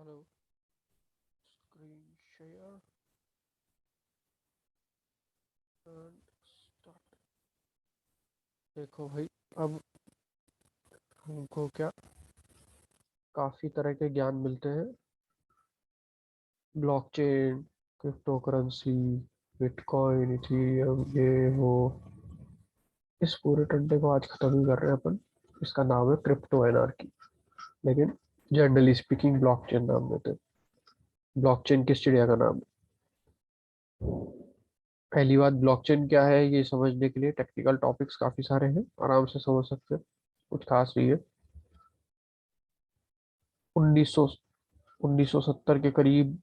Hello. Screen share and start. देखो भाई, अब हमको क्या काफी तरह के ज्ञान मिलते हैं। Blockchain, crypto currency, bitcoin, Ethereum, ये वो, इस पूरे टंडे को आज खत्म ही कर रहे हैं अपन। इसका नाम है क्रिप्टो एनार्की, लेकिन जनरली स्पीकिंग ब्लॉकचेन नाम देते हैं। ब्लॉकचेन किस चिड़िया का नाम है? पहली बात, ब्लॉकचेन क्या है ये समझने के लिए टेक्निकल टॉपिक्स काफी सारे हैं, आराम से समझ सकते हैं, कुछ खास नहीं है। 1900 1970 के करीब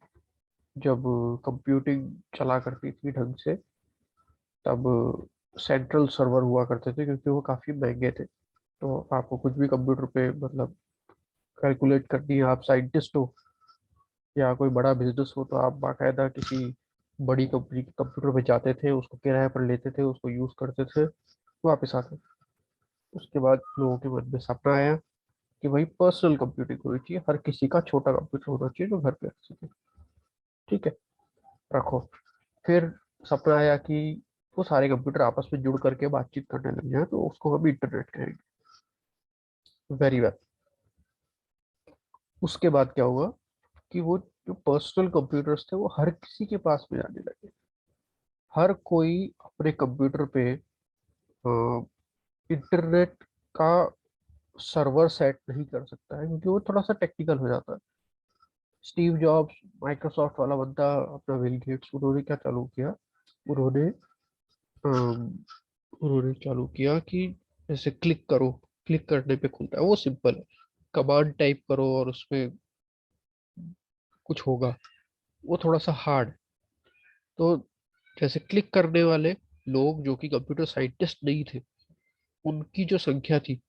जब कंप्यूटिंग चला करती थी ढंग से, तब सेंट्रल सर्वर हुआ करते थे क्योंकि वो काफी महंगे थे। तो आपको कुछ भी कंप्यूटर पे मतलब कैलकुलेट करनी है, आप साइंटिस्ट हो या कोई बड़ा बिजनेस हो, तो आप बाकायदा किसी बड़ी कंपनी के कंप्यूटर पे जाते थे, उसको किराए पर लेते थे, उसको यूज करते थे, वापस आते थे। उसके बाद लोगों के मन में सपना आया कि भाई पर्सनल कंप्यूटिंग होनी चाहिए, हर किसी का छोटा कंप्यूटर होना चाहिए जो घर पे रख सके। ठीक है, रखो। फिर सपना आया कि वो सारे कंप्यूटर आपस में जुड़ करके बातचीत करने लग जाए, तो उसको हम इंटरनेट कहेंगे। Very well. उसके बाद क्या हुआ कि वो जो पर्सनल कंप्यूटर्स थे वो हर किसी के पास में आने लगे। हर कोई अपने कंप्यूटर पे इंटरनेट का सर्वर सेट नहीं कर सकता है क्योंकि वो थोड़ा सा टेक्निकल हो जाता है। स्टीव जॉब्स, माइक्रोसॉफ्ट वाला बंदा, अपना बिल गेट्स, उन्होंने क्या चालू किया? उन्होंने अम, उन्होंने चालू किया कि जैसे क्लिक करो, क्लिक करने पे खुलता है, वो सिंपल है। कमांड टाइप करो और उसमें कुछ होगा, वो थोड़ा सा हार्ड। तो जैसे क्लिक करने वाले लोग जो कि कंप्यूटर साइंटिस्ट नहीं थे, उनकी जो संख्या थी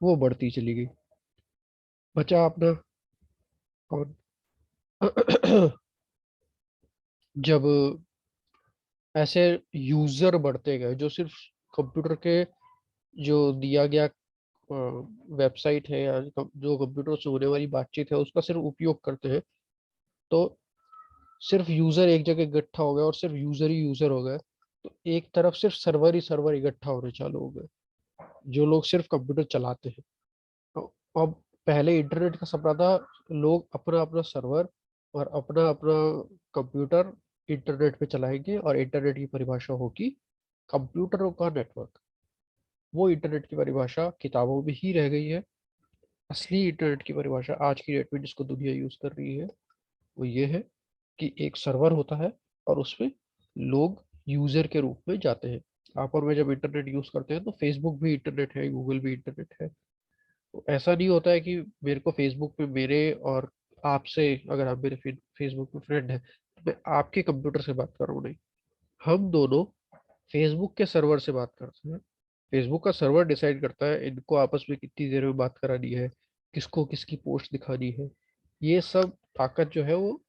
वो बढ़ती चली गई। बचा अपना कौन? जब ऐसे यूजर बढ़ते गए जो सिर्फ कंप्यूटर के जो दिया गया वेबसाइट है या जो कंप्यूटर से होने वाली बातचीत है उसका सिर्फ उपयोग करते हैं, तो सिर्फ यूजर एक जगह इकट्ठा हो गया और सिर्फ यूजर ही यूजर हो गए। तो एक तरफ सिर्फ सर्वर ही सर्वर इकट्ठा होने चालू हो गए, जो लोग सिर्फ कंप्यूटर चलाते हैं। तो अब पहले इंटरनेट का सपना था, लोग अपना अपना सर्वर और अपना अपना कंप्यूटर इंटरनेट पे चलाएंगे और इंटरनेट की परिभाषा होगी कंप्यूटरों का नेटवर्क। वो इंटरनेट की परिभाषा किताबों में ही रह गई है। असली इंटरनेट की परिभाषा आज की डेट में जिसको दुनिया यूज कर रही है वो ये है कि एक सर्वर होता है और उसमें लोग यूजर के रूप में जाते हैं। आप और मैं जब इंटरनेट यूज करते हैं तो फेसबुक भी इंटरनेट है, गूगल भी इंटरनेट है। तो ऐसा नहीं होता है कि मेरे को फेसबुक पे मेरे और आपसे, अगर आप मेरे फेसबुक पे फ्रेंड है तो मैं आपके कंप्यूटर से बात कर रहा हूँ, नहीं। हम दोनों फेसबुक के सर्वर से बात करते हैं। फेसबुक का सर्वर डिसाइड करता है इनको आपस में कितनी देर में बात करानी है, किसको किसकी पोस्ट दिखानी है। ये सब ताकत जो है वो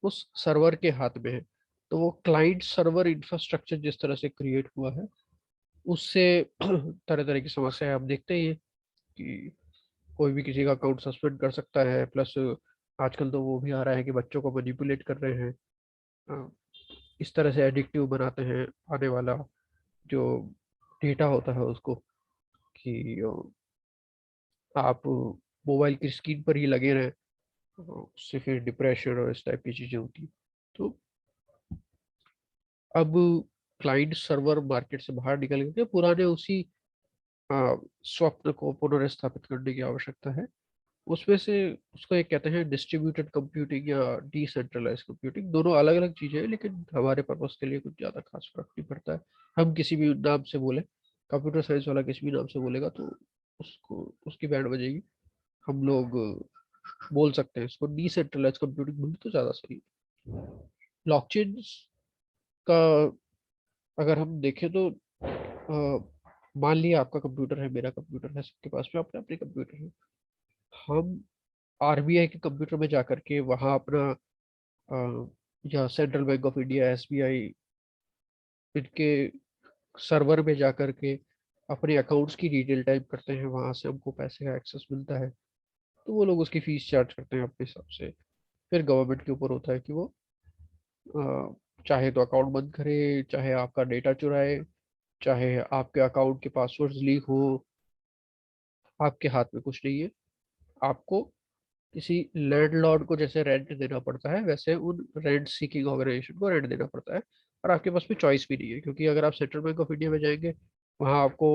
उस सर्वर के हाथ में है। तो वो क्लाइंट सर्वर इंफ्रास्ट्रक्चर जिस तरह से क्रिएट हुआ है, उससे तरह तरह की समस्याएं आप देखते ही हैं कि कोई भी किसी का अकाउंट सस्पेंड कर सकता है। प्लस आजकल तो वो भी आ रहा है कि बच्चों को मैनिपुलेट कर रहे हैं, अ, इस तरह से एडिक्टिव बनाते हैं आने वाला जो डेटा होता है उसको, कि आप मोबाइल की स्क्रीन पर ही लगे रहें, उससे फिर डिप्रेशन और इस टाइप की चीजें होती हैं। तो अब क्लाइंट सर्वर मार्केट से बाहर निकल गए, पुराने उसी स्वप्न को पुनर्स्थापित करने की आवश्यकता है। उसमें से उसको एक कहते हैं डिस्ट्रीब्यूटेड कंप्यूटिंग या डिसेंट्रलाइज कंप्यूटिंग। दोनों अलग अलग चीजें हैं लेकिन हमारे पर्पस के लिए कुछ ज्यादा खास फर्क नहीं पड़ता है। हम किसी भी नाम से बोले, कंप्यूटर साइंस वाला किसी भी नाम से बोलेगा तो उसको उसकी बैंड बजेगी। हम लोग बोल सकते हैं इसको डिसेंट्रलाइज कंप्यूटिंग बोले तो ज्यादा सही है। ब्लॉकचेन का अगर हम देखें तो मान लिया आपका कंप्यूटर है, मेरा कंप्यूटर है, सबके पास में अपने अपने कंप्यूटर है। हम आरबीआई के कंप्यूटर में जाकर के वहाँ अपना या central bank of India, SBI, इनके सर्वर में जाकर के अपने अकाउंट्स की डिटेल टाइप करते हैं, वहां से हमको पैसे का एक्सेस मिलता है। तो वो लोग उसकी फीस चार्ज करते हैं अपने हिसाब से। फिर गवर्नमेंट के ऊपर होता है कि वो चाहे तो अकाउंट बंद करे, चाहे आपका डेटा चुराए, चाहे आपके अकाउंट के पासवर्ड्स लीक हो, आपके हाथ में कुछ नहीं है। आपको किसी लैंडलॉर्ड को जैसे रेंट देना पड़ता है, वैसे उन रेंट सीकिंग ऑर्गेनाइजेशन को रेंट देना पड़ता है। और आपके पास में चॉइस भी नहीं है, क्योंकि अगर आप सेंट्रल बैंक ऑफ इंडिया में जाएंगे, वहाँ आपको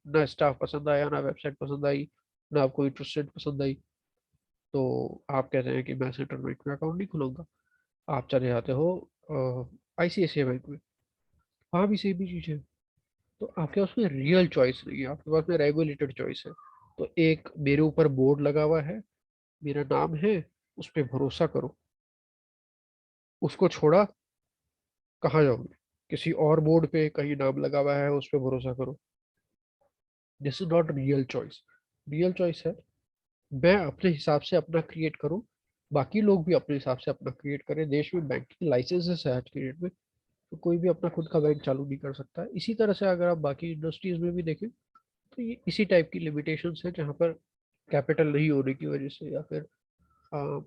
ना स्टाफ पसंद आया, ना वेबसाइट पसंद आई, ना आपको इंटरेस्ट रेट पसंद आई, तो आप कहते हैं कि मैं सेंट्रल बैंक में अकाउंट नहीं खुलूंगा। आप चले जाते हो आईसीआईसीआई बैंक में, वहाँ भी सेम ही चीज़ है। तो आपके पास में रियल चॉइस नहीं है, आपके पास में रेगुलेटेड चॉइस है। तो एक मेरे ऊपर बोर्ड लगा हुआ है, मेरा नाम है, उस पर भरोसा करो। उसको छोड़ा कहाँ जाओगे? किसी और बोर्ड पे कहीं नाम लगा हुआ है, उस पर भरोसा करो। This is not real choice. Real choice है मैं अपने हिसाब से अपना क्रिएट करूं, बाकी लोग भी अपने हिसाब से अपना क्रिएट करें। देश में बैंकिंग लाइसेंसेस है आज के डेट में, तो कोई भी अपना खुद का बैंक चालू नहीं कर सकता है। इसी तरह से अगर आप बाकी इंडस्ट्रीज में भी देखें, तो ये इसी टाइप की लिमिटेशंस है, जहाँ पर कैपिटल नहीं होने की वजह से, या फिर आ,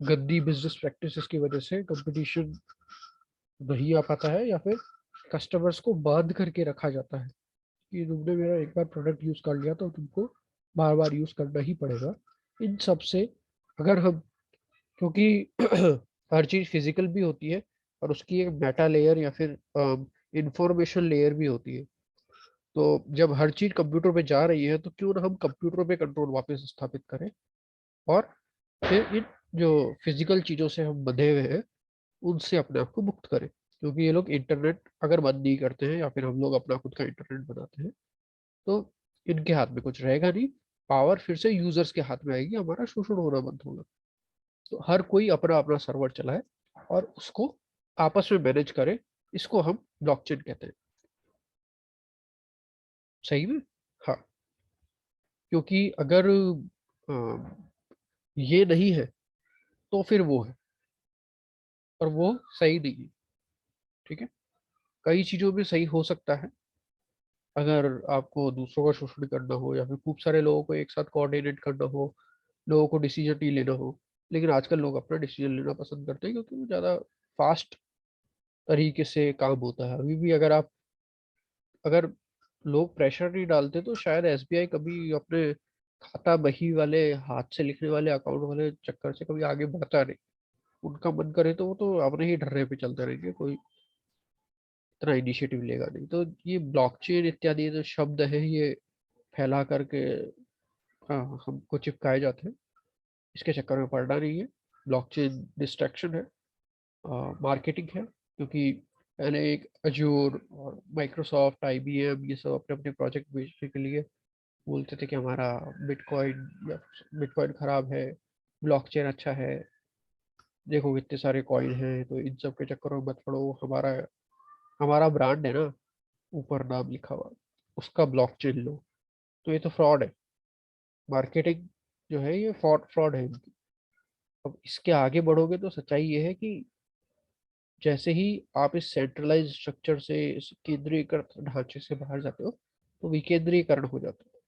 गंदी बिजनेस प्रैक्टिसेस की वजह से कंपटीशन नहीं आ पाता है, या फिर कस्टमर्स को बांध करके रखा जाता है कि तुमने मेरा एक बार प्रोडक्ट यूज कर लिया तो तुमको बार बार यूज करना ही पड़ेगा। इन सब से अगर हम, क्योंकि हर चीज फिजिकल भी होती है, और उसकी एक मेटा लेयर या फिर इंफॉर्मेशन लेयर भी होती है। तो जब हर चीज कंप्यूटर पे जा रही है, तो क्यों ना हम कंप्यूटर पे कंट्रोल वापस स्थापित करें, और फिर इन जो फिजिकल चीजों से हम बंधे हुए हैं, उनसे अपने आप को मुक्त करें। क्योंकि ये लोग इंटरनेट अगर बंद नहीं करते हैं, या फिर हम लोग अपना खुद का इंटरनेट बनाते हैं, तो इनके हाथ में कुछ रहेगा नहीं। पावर फिर से यूजर्स के हाथ में आएगी, हमारा शोषण होना बंद होगा। तो हर कोई अपना अपना सर्वर चलाए और उसको आपस में मैनेज करे। इसको हम ब्लॉकचेन कहते हैं। सही में। हाँ, क्योंकि अगर ये नहीं है, तो फिर वो है, और वो सही नहीं है। ठीक है। कई चीजों में सही हो सकता है, अगर आपको दूसरों का शोषण करना हो, या फिर खूब सारे लोगों को एक साथ कोऑर्डिनेट करना हो, लोगों को डिसीजन नहीं लेना हो। लेकिन आजकल लोग अपना डिसीजन लेना पसंद करते हैं, क्योंकि वो ज़्यादा फास्ट तरीके से काम होता है। अभी भी अगर लोग प्रेशर नहीं डालते, तो शायद एसबीआई कभी अपने खाता बही वाले, हाथ से लिखने वाले अकाउंट वाले चक्कर से कभी आगे बढ़ता नहीं। उनका मन करे तो वो तो अपने ही ढर्रे पे चलते रहेंगे, कोई इतना इनिशिएटिव लेगा नहीं। तो ये ब्लॉकचेन इत्यादि जो शब्द है, ये फैला करके हमको चिपकाए जाते हैं। इसके चक्कर में पड़ना नहीं है। ब्लॉकचेन डिस्ट्रैक्शन है, मार्केटिंग है। क्योंकि पहले एक अजूर और माइक्रोसॉफ्ट, आईबीएम, ये सब अपने अपने प्रोजेक्ट बेचने के लिए बोलते थे कि हमारा बिटकॉइन या बिटकॉइन खराब है, ब्लॉकचेन अच्छा है। देखो कितने सारे कॉइन हैं, तो इन सब के चक्कर में मत पड़ो। हमारा हमारा ब्रांड है ना, ऊपर नाम लिखा हुआ, उसका ब्लॉकचेन लो। तो ये तो फ्रॉड है। मार्केटिंग जो है, ये फ्रॉड फ्रॉड है इनकी। अब इसके आगे बढ़ोगे तो सच्चाई ये है कि जैसे ही आप इस सेंट्रलाइज स्ट्रक्चर से, इस केंद्रीकृत ढांचे से बाहर जाते हो, तो विकेंद्रीकरण हो जाता है।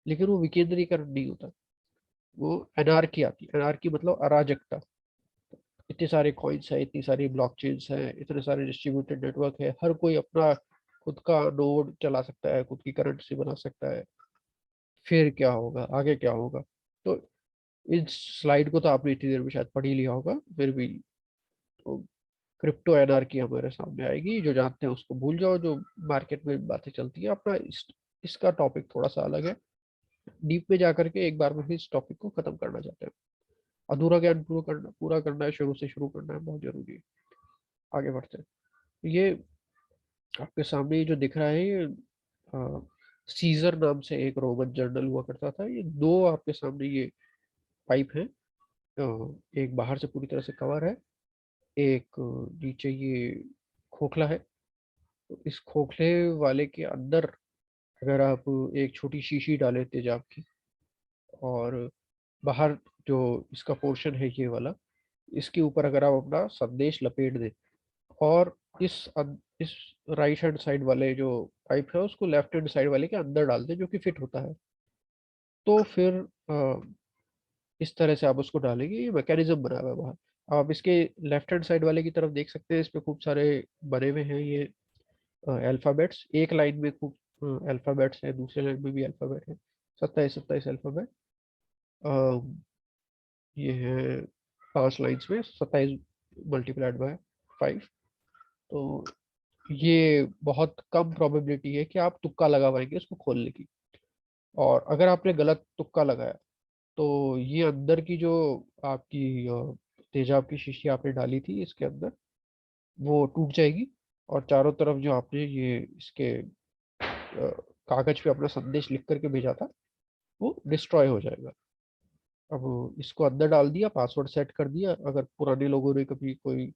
लेकिन वो विकेंद्रीकरण नहीं होता, वो एनार्की आती है। एनार्की मतलब अराजकता। इतने सारे कॉइन्स है, इतनी सारी ब्लॉकचेन्स हैं, इतने सारे डिस्ट्रीब्यूटेड नेटवर्क है, हर कोई अपना खुद का नोड चला सकता है, खुद की करेंसी बना सकता है। फिर क्या होगा, आगे क्या होगा? तो इस स्लाइड को तो आपने इतनी देर में शायद पढ़ ही लिया होगा, फिर भी तो क्रिप्टो एनआरकी हमारे सामने आएगी। जो जानते हैं उसको भूल जाओ, जो मार्केट में बातें चलती है अपना इसका टॉपिक थोड़ा सा अलग है। डीप में जाकर के एक बार में भी इस टॉपिक को खत्म करना चाहते हैं। अधूरा ज्ञान पूरा करना है, शुरू से शुरू करना है, बहुत जरूरी है। आगे बढ़ते हैं। ये आपके सामने ये जो दिख रहा है, ये सीजर नाम से एक रोमन जनरल हुआ करता था। ये दो आपके सामने ये पाइप है। एक बाहर से पूरी तरह से कवर है, एक नीचे ये खोखला है। तो इस खोखले वाले के अंदर अगर आप एक छोटी शीशी डालें तेजाब की, और बाहर जो इसका पोर्शन है ये वाला, इसके ऊपर अगर आप अपना संदेश लपेट दें, और इस राइट हैंड साइड वाले जो पाइप है, उसको लेफ्ट हैंड साइड वाले के अंदर डाल दें, जो कि फिट होता है, तो फिर इस तरह से आप उसको डालेंगे, ये मैकेनिज्म बना हुआ है बाहर। आप इसके लेफ्ट हैंड साइड वाले की तरफ देख सकते हैं, इस पे खूब सारे बने हुए हैं ये अल्फ़ाबेट्स। एक लाइन में खूब अल्फ़ाबेट्स हैं, दूसरे लाइन में भी अल्फ़ाबेट है, 27 अल्फ़ाबेट। ये है 5 लाइन्स में 27 मल्टीप्लाइड बाय 5। तो ये बहुत कम प्रोबेबिलिटी है कि आप तुक्का लगा पाएंगे इसको खोलने की। और अगर आपने गलत तुक्का लगाया तो ये अंदर की जो आपकी तेजाब की शीशी आपने डाली थी इसके अंदर, वो टूट जाएगी। और चारों तरफ जो आपने ये इसके कागज पे अपना संदेश लिख करके भेजा था वो डिस्ट्रॉय हो जाएगा। अब इसको अंदर डाल दिया, पासवर्ड सेट कर दिया। अगर पुराने लोगों ने कभी कोई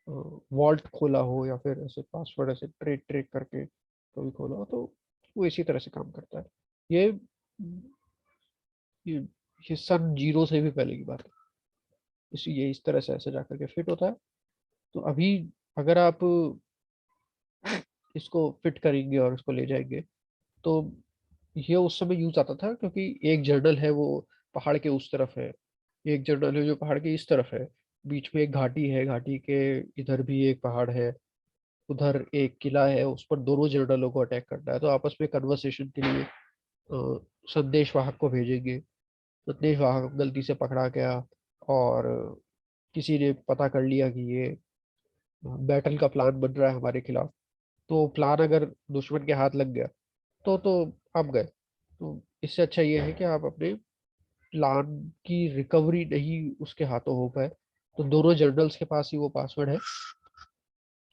वॉल्ट खोला हो या फिर ऐसे पासवर्ड ऐसे ट्रेक ट्रेक करके कभी खोला हो, तो वो इसी तरह से काम करता है। ये ये, ये सन 0 से भी पहले की बात है। इसी ये इस तरह से ऐसे जाकर के फिट होता है। तो अभी अगर आप इसको फिट करेंगे और इसको ले जाएंगे, तो ये उस समय यूज आता था क्योंकि एक जर्नल है वो पहाड़ के उस तरफ है, एक जर्नल है जो पहाड़ के इस तरफ है, बीच में एक घाटी है, घाटी के इधर भी एक पहाड़ है, उधर एक किला है, उस पर दोनों जर्नलों को अटैक करना है। तो आपस में कन्वर्सेशन के लिए संदेश वाहक को भेजेंगे। संदेश वाहक गलती से पकड़ा गया और किसी ने पता कर लिया कि ये बैटल का प्लान बन रहा है हमारे खिलाफ, तो प्लान अगर दुश्मन के हाथ लग गया तो आप गए। तो इससे अच्छा ये है कि आप अपने प्लान की रिकवरी नहीं उसके हाथों हो पाए। तो दोनों जर्नल्स के पास ही वो पासवर्ड है,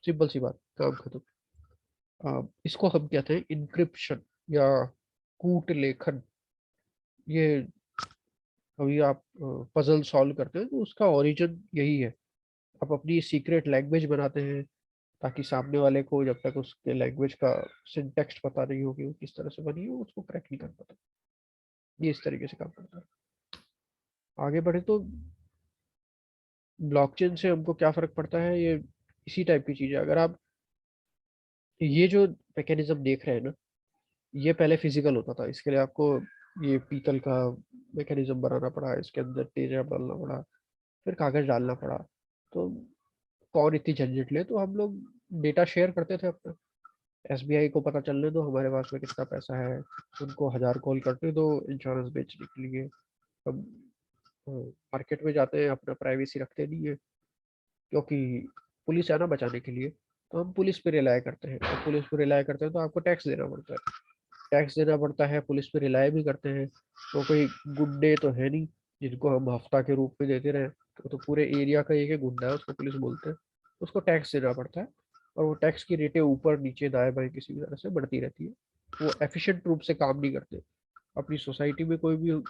सिंपल सी बात, काम खत्म। इसको हम कहते हैं इनक्रिप्शन या कूट लेखन। ये कभी आप पजल सॉल्व करते हैं तो उसका ओरिजिन यही है। आप अपनी सीक्रेट लैंग्वेज बनाते हैं ताकि सामने वाले को जब तक उसके लैंग्वेज का सिंटेक्स्ट पता नहीं हो कि वो किस तरह से बनी हो, उसको क्रैक नहीं कर पाता। ये इस तरीके से काम करता है। आगे बढ़े तो ब्लॉकचेन से हमको क्या फर्क पड़ता है, ये इसी टाइप की चीज है। अगर आप ये जो मैकेनिज्म देख रहे हैं ना, ये पहले फिजिकल होता था। इसके लिए आपको ये पीतल का मैकेनिज्म बनाना पड़ा, इसके अंदर तेजाब डालना पड़ा, फिर कागज डालना पड़ा। तो कौन इतनी झंझट ले, तो हम लोग डेटा शेयर करते थे अपना। एसबीआई को पता चलने दो हमारे पास में कितना पैसा है, उनको 1000 कॉल करने दो इंश्योरेंस बेचने के लिए। हम मार्केट में जाते हैं, अपना प्राइवेसी रखते नहीं है, क्योंकि पुलिस है ना बचाने के लिए। तो हम पुलिस पे रिलाय करते हैं, तो पुलिस पे रिलाय करते हैं तो आपको टैक्स देना पड़ता है। टैक्स देना पड़ता है, पुलिस पे रिलाय भी करते हैं। तो कोई गुंडे तो है नहीं जिनको हम हफ्ता के रूप में देते रहे। तो पूरे एरिया का एक गुंडा है, उसको पुलिस बोलते हैं। उसको टैक्स देना पड़ता है, और वो टैक्स की रेटें ऊपर नीचे दाएं बाएं किसी भी तरह से बढ़ती रहती है। वो एफिशिएंट रूप से काम नहीं करते। अपनी सोसाइटी में कोई भी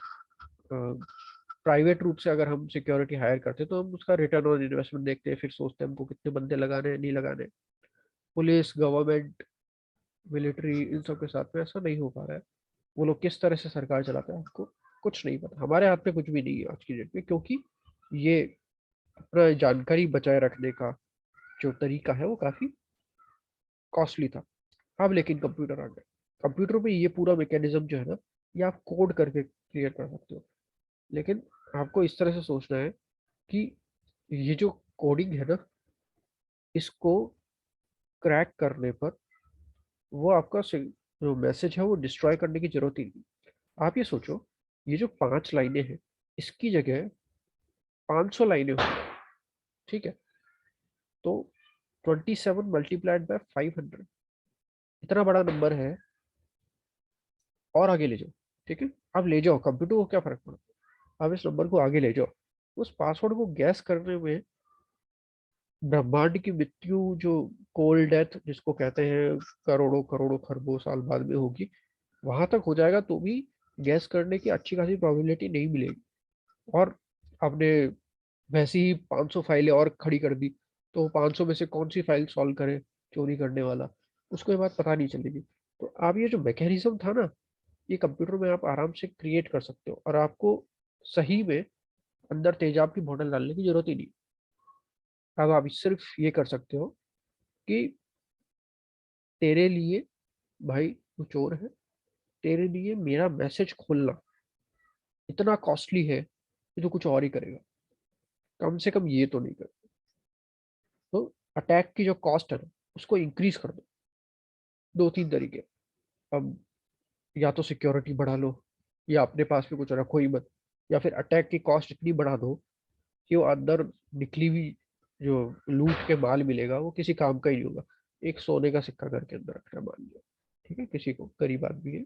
प्राइवेट रूप से अगर हम सिक्योरिटी हायर करते हैं तो हम उसका रिटर्न ऑन इन्वेस्टमेंट देखते हैं, फिर सोचते हैं हमको कितने बंदे लगाने हैं नहीं लगाने। पुलिस, गवर्नमेंट, मिलिट्री, इन सब के साथ में ऐसा नहीं हो पा रहा है। वो लोग किस तरह से सरकार चलाते हैं आपको कुछ नहीं पता। हमारे हाथ में कुछ भी नहीं है आज की डेट में, क्योंकि ये अपना जानकारी बचाए रखने का जो तरीका है वो काफी कॉस्टली था। अब लेकिन कंप्यूटर आ गए। कंप्यूटर में ये पूरा मैकेनिज्म जो है ना, ये आप कोड करके क्लियर कर सकते हो। लेकिन आपको इस तरह से सोचना है कि ये जो कोडिंग है ना, इसको क्रैक करने पर वो आपका जो मैसेज है वो डिस्ट्रॉय करने की जरूरत ही नहीं। आप ये सोचो, ये जो 5 लाइनें हैं, इसकी जगह 500 लाइनें हो, ठीक है? तो 27 मल्टीप्लाइड बाय 500, इतना बड़ा नंबर है। और आगे ले जाओ, ठीक है? आप ले जाओ, कंप्यूटर को क्या फर्क पड़ता है, आप इस नंबर को आगे ले जाओ। उस पासवर्ड को गैस करने में ब्रह्मांड की मृत्यु, जो कोल्ड डेथ जिसको कहते हैं, करोड़ों करोड़ों खरबों साल बाद में होगी, वहां तक हो जाएगा तो भी गैस करने की अच्छी खासी प्रोबेबिलिटी नहीं मिलेगी। और आपने वैसे ही 500 फाइलें और खड़ी कर दी, तो 500 में से कौन सी फाइल सॉल्व करे चोरी करने वाला, उसको ये बात पता नहीं चलेगी। तो आप ये जो मैकेनिज्म था ना, ये कंप्यूटर में आप आराम से क्रिएट कर सकते हो, और आपको सही में अंदर तेजाब की बोतल डालने की जरूरत ही नहीं। अब आप सिर्फ ये कर सकते हो कि तेरे लिए, भाई तू चोर है, तेरे लिए मेरा मैसेज खोलना इतना कॉस्टली है कि तो कुछ और ही करेगा, कम से कम ये तो नहीं कर। तो अटैक की जो कॉस्ट है ना उसको इंक्रीज कर दो। दो तीन तरीके। अब या तो सिक्योरिटी बढ़ा लो, या अपने पास भी कुछ रखो ही मत, या फिर अटैक की कॉस्ट इतनी बढ़ा दो कि वो अंदर निकली हुई जो लूट के माल मिलेगा वो किसी काम का ही नहीं होगा। एक सोने का सिक्का करके अंदर रखना, मान लिया, ठीक है, किसी को गरीब आदमी है,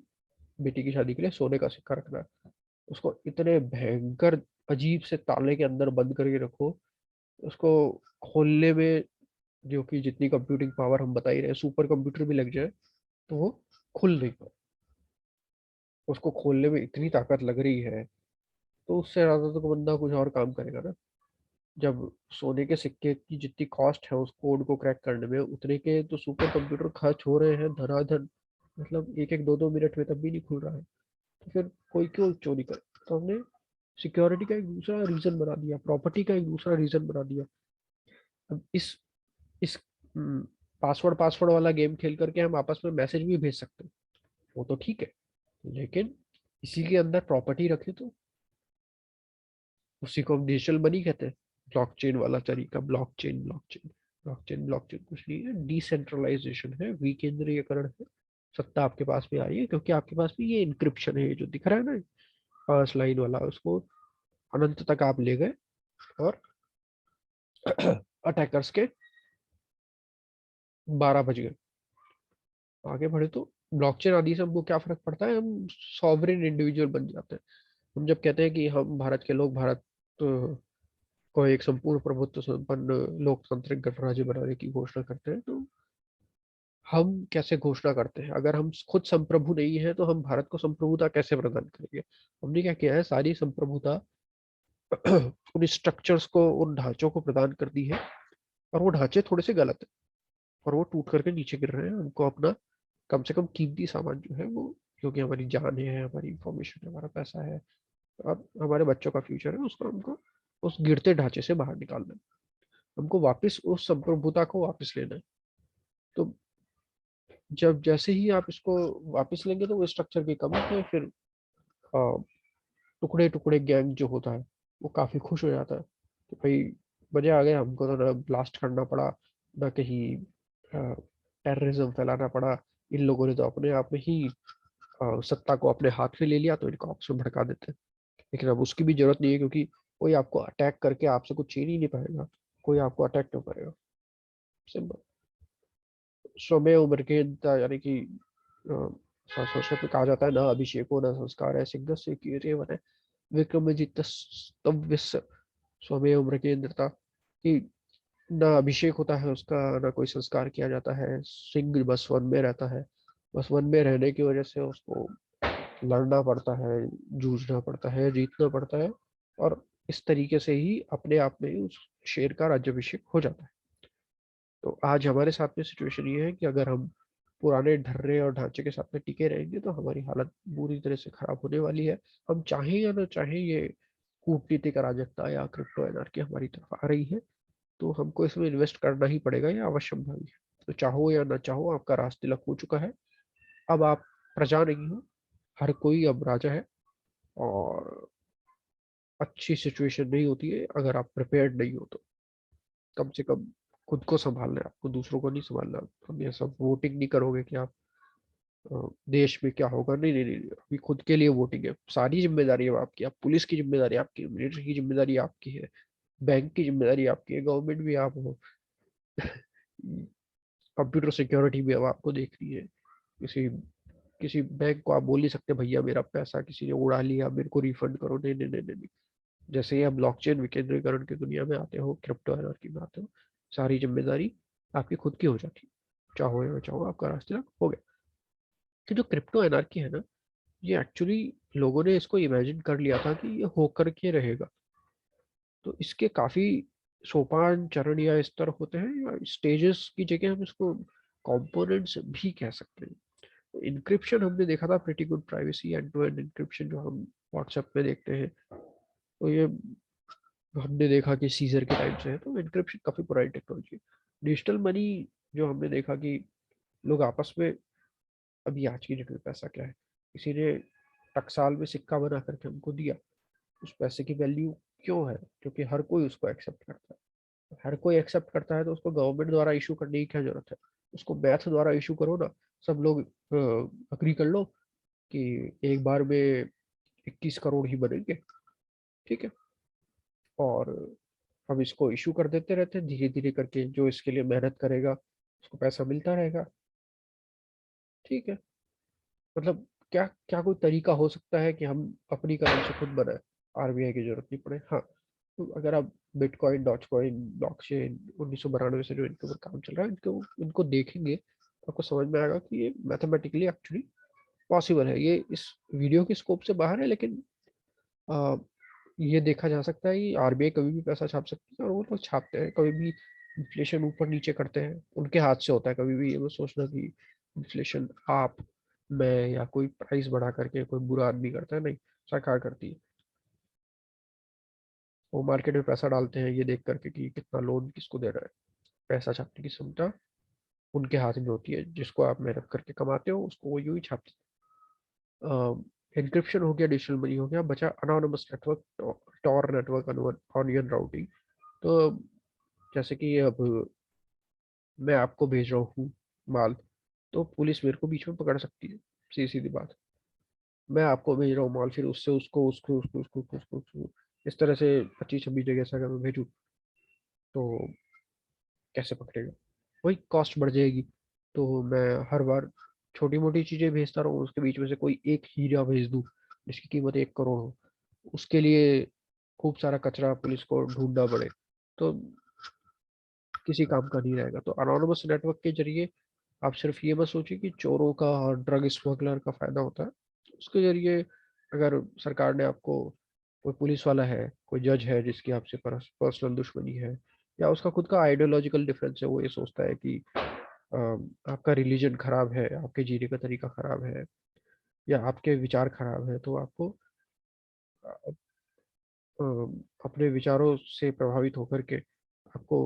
बेटी की शादी के लिए सोने का सिक्का रखना है, उसको इतने भयंकर अजीब से ताले के अंदर बंद करके रखो, उसको खोलने में, जो कि जितनी कंप्यूटिंग पावर हम बता ही रहे हैं, सुपर कंप्यूटर भी लग जाए तो वो खुल नहीं पाए। उसको खोलने में इतनी ताकत लग रही है, तो उससे ज्यादा तो बंदा कुछ और काम करेगा ना। जब सोने के सिक्के की जितनी कॉस्ट है उस कोड को क्रैक करने में, उतने के तो सुपर कंप्यूटर खर्च हो रहे हैं धनाधन, मतलब एक एक दो दो मिनट में, तब भी नहीं खुल रहा है। तो फिर कोई क्यों चोरी करे? तो हमने सिक्योरिटी का एक दूसरा रीजन बना दिया, प्रॉपर्टी का एक दूसरा रीजन बना दिया। अब इस पासवर्ड पासवर्ड वाला गेम खेल करके हम आपस में मैसेज भी भेज सकते हैं, वो तो ठीक है, लेकिन इसी के अंदर प्रॉपर्टी रखे तो उसी को हम डिजिटल मनी कहते हैं। ब्लॉकचेन वाला तरीका, ब्लॉकचेन ब्लॉकचेन ब्लॉकचेन ब्लॉकचेन कुछ नहीं है, डिसेंट्रलाइजेशन है, विकेंद्रीयकरण है। सत्ता आपके पास में आ रही है क्योंकि आपके पास में ये इंक्रिप्शन है, ये जो दिख रहा है ना, फर्स्ट लाइन वाला, उसको अनंत तक आप ले गए और अटैकर्स के 12 बज गए, आगे बढ़े तो ब्लॉकचेन आदि से हमको क्या फर्क पड़ता है? हम सॉवरेन इंडिविजुअल बन जाते हैं। हम जब कहते हैं कि हम भारत के लोग भारत को एक संपूर्ण प्रभुत्व संपन्न लोकतांत्रिक गणराज्य बनाने की घोषणा करते हैं, तो हम कैसे घोषणा करते हैं? अगर हम खुद संप्रभु नहीं है तो हम भारत को संप्रभुता कैसे प्रदान करेंगे? हमने क्या किया है, सारी संप्रभुता उन स्ट्रक्चर्स को, उन ढांचों को प्रदान कर दी है, और वो ढांचे थोड़े से गलत है और वो टूट करके नीचे गिर रहे हैं। हमको अपना कम से कम कीमती सामान जो है वो, क्योंकि हमारी जान है, हमारी इंफॉर्मेशन है, हमारा पैसा है और हमारे बच्चों का फ्यूचर है, उसको हमको उस गिरते ढांचे से बाहर निकालना है। हमको वापस उस संप्रभुता को वापस लेना है। तो जब जैसे ही आप इसको वापस लेंगे तो वो स्ट्रक्चर की कमी है, फिर टुकड़े टुकड़े गैंग जो होता है वो काफी खुश हो जाता है कि भाई मजा आ गया, हमको तो ना ब्लास्ट करना पड़ा, ना कहीं टेररिज्म फैलाना पड़ा। इन लोगों ने तो अपने आप में ही सत्ता को अपने हाथ में ले लिया, तो इनको आपस में भड़का देते हैं। लेकिन अब उसकी भी जरूरत नहीं है, क्योंकि कोई आपको अटैक करके आपसे कुछ छीन ही नहीं पाएगा, कोई आपको अटैक क्यों करेगा? सिंपल। स्वमेव उम्र के यानी कि संस्कृत में कहा जाता है, ना अभिषेको न संस्कार है, सिग्ध से कीर्यवन है, विक्रमजित स्तव्यस्य स्वमेव उम्र के इंद्रता, कि ना अभिषेक होता है उसका, ना कोई संस्कार किया जाता है, सिंह बस वन में रहता है। बस वन में रहने की वजह से उसको लड़ना पड़ता है, जूझना पड़ता है, जीतना पड़ता है, और इस तरीके से ही अपने आप में ही उस शेर का राज्याभिषेक हो जाता है। तो आज हमारे साथ में सिचुएशन ये है कि अगर हम पुराने ढर्रे और ढांचे के साथ में टिके रहेंगे तो हमारी हालत बुरी तरह से खराब होने वाली है। हम चाहें या ना चाहें, ये कूटनीतिक अराजकता या क्रिप्टो एनार्की हमारी तरफ आ रही है, तो हमको इसमें इन्वेस्ट करना ही पड़ेगा, ये आवश्यक भावी है। तो चाहो या ना चाहो, आपका राज तिलक हो चुका है। अब आप प्रजा नहीं हो, हर कोई अब राजा है। और अच्छी सिचुएशन नहीं होती है अगर आप प्रिपेयर्ड नहीं हो तो। कम से कम खुद को संभालना है आपको, दूसरों को नहीं संभालना। हम ये सब वोटिंग नहीं करोगे कि आप देश में क्या होगा, नहीं नहीं नहीं, अभी खुद के लिए वोटिंग है, सारी जिम्मेदारी है आपकी। आप पुलिस की जिम्मेदारी आपकी है, मिलिट्री की जिम्मेदारी आपकी है, बैंक की जिम्मेदारी आपकी है, गवर्नमेंट भी आप हो, कंप्यूटर सिक्योरिटी भी अब आपको देखनी है। किसी किसी बैंक को आप बोल नहीं सकते भैया मेरा पैसा किसी ने उड़ा लिया, मेरे को रिफंड करो, नहीं नहीं नहीं नहीं नहीं। जैसे ही आप ब्लॉकचेन विकेंद्रीकरण की दुनिया में आते हो, क्रिप्टो एनर्जी में आते हो, सारी जिम्मेदारी आपकी खुद की हो जाती है। चाहो या ना चाहो, आपका रास्ते तक हो गया। कि जो क्रिप्टो एनर्जी है ना, ये एक्चुअली लोगों ने इसको इमेजिन कर लिया था कि ये होकर के रहेगा। तो इसके काफी सोपान, चरण या स्तर होते हैं, या स्टेजेस की जगह हम इसको कंपोनेंट्स भी कह सकते हैं। इंक्रिप्शन हमने देखा था, pretty good privacy, end to end encryption जो हम व्हाट्सएप में देखते हैं, तो ये हमने देखा कि सीजर के टाइम से है। तो इंक्रिप्शन काफी पुरानी टेक्नोलॉजी है। डिजिटल मनी जो हमने देखा कि लोग आपस में, अभी आज की डेट में पैसा क्या है, किसी ने टकसाल में सिक्का बना करके हमको दिया, उस पैसे की वैल्यू क्यों है? क्योंकि हर कोई उसको एक्सेप्ट करता है। हर कोई एक्सेप्ट करता है तो उसको गवर्नमेंट द्वारा इशू करने की क्या जरूरत है? उसको मैथ द्वारा इशू करो ना, सब लोग अग्री कर लो कि एक बार में 21 करोड़ ही बनेंगे, ठीक है, और हम इसको इशू कर देते रहते हैं धीरे धीरे करके, जो इसके लिए मेहनत करेगा उसको पैसा मिलता रहेगा, ठीक है। मतलब क्या क्या कोई तरीका हो सकता है कि हम अपनी कलम से खुद बनाए, आरबीआई की जरूरत नहीं पड़े? हाँ, तो अगर आप बिटकॉइन, डॉजकॉइन, ब्लॉकचेन 1992 से जो इनके ऊपर काम चल रहा है, इनको इनको देखेंगे तो आपको समझ में आएगा कि ये मैथमेटिकली एक्चुअली पॉसिबल है। ये इस वीडियो के स्कोप से बाहर है, लेकिन आ, ये देखा जा सकता है कि आरबीआई कभी भी पैसा छाप सकती है, और वो लोग छापते हैं कभी भी। इन्फ्लेशन ऊपर नीचे करते हैं, उनके हाथ से होता है कभी भी। ये मत सोचना कि इन्फ्लेशन आप, मैं या कोई प्राइस बढ़ा करके कोई बुरा आदमी करता है, नहीं, सरकार करती है। वो मार्केट में पैसा डालते हैं ये देख करके कि कितना लोन किसको दे रहा है। पैसा छापने की क्षमता उनके हाथ में होती है, जिसको आप मेहनत करके कमाते हो उसको वो यूं ही छापते हैं। एन्क्रिप्शन हो गया, डिजिटल मनी हो गया, बचा anonymous network, Tor network, onion routing. तो जैसे कि अब मैं आपको भेज रहा हूँ माल, तो पुलिस मेरे को बीच में पकड़ सकती है, सीधी सीधी बात। मैं आपको भेज रहा हूँ माल, फिर उससे उसको इस तरह से 25-26 जगह से अगर मैं भेजूँ तो कैसे पकड़ेगा? वही कॉस्ट बढ़ जाएगी। तो मैं हर बार छोटी मोटी चीजें भेजता रहूँ, उसके बीच में से कोई एक हीरा भेज दूँ जिसकी कीमत 1 करोड़ हो, उसके लिए खूब सारा कचरा पुलिस को ढूंढना पड़े, तो किसी काम का नहीं रहेगा। तो अनोनिमस नेटवर्क के जरिए आप सिर्फ ये मत सोचिए कि चोरों का और ड्रग स्मगलर का फायदा होता है। उसके जरिए अगर सरकार ने आपको, कोई पुलिस वाला है, कोई जज है जिसकी आपसे पर्सनल दुश्मनी है, या उसका खुद का आइडियोलॉजिकल डिफरेंस है, वो ये सोचता है कि आपका रिलीजन खराब है, आपके जीने का तरीका खराब है, या आपके विचार खराब है, तो आपको अ, अ, अपने विचारों से प्रभावित होकर के आपको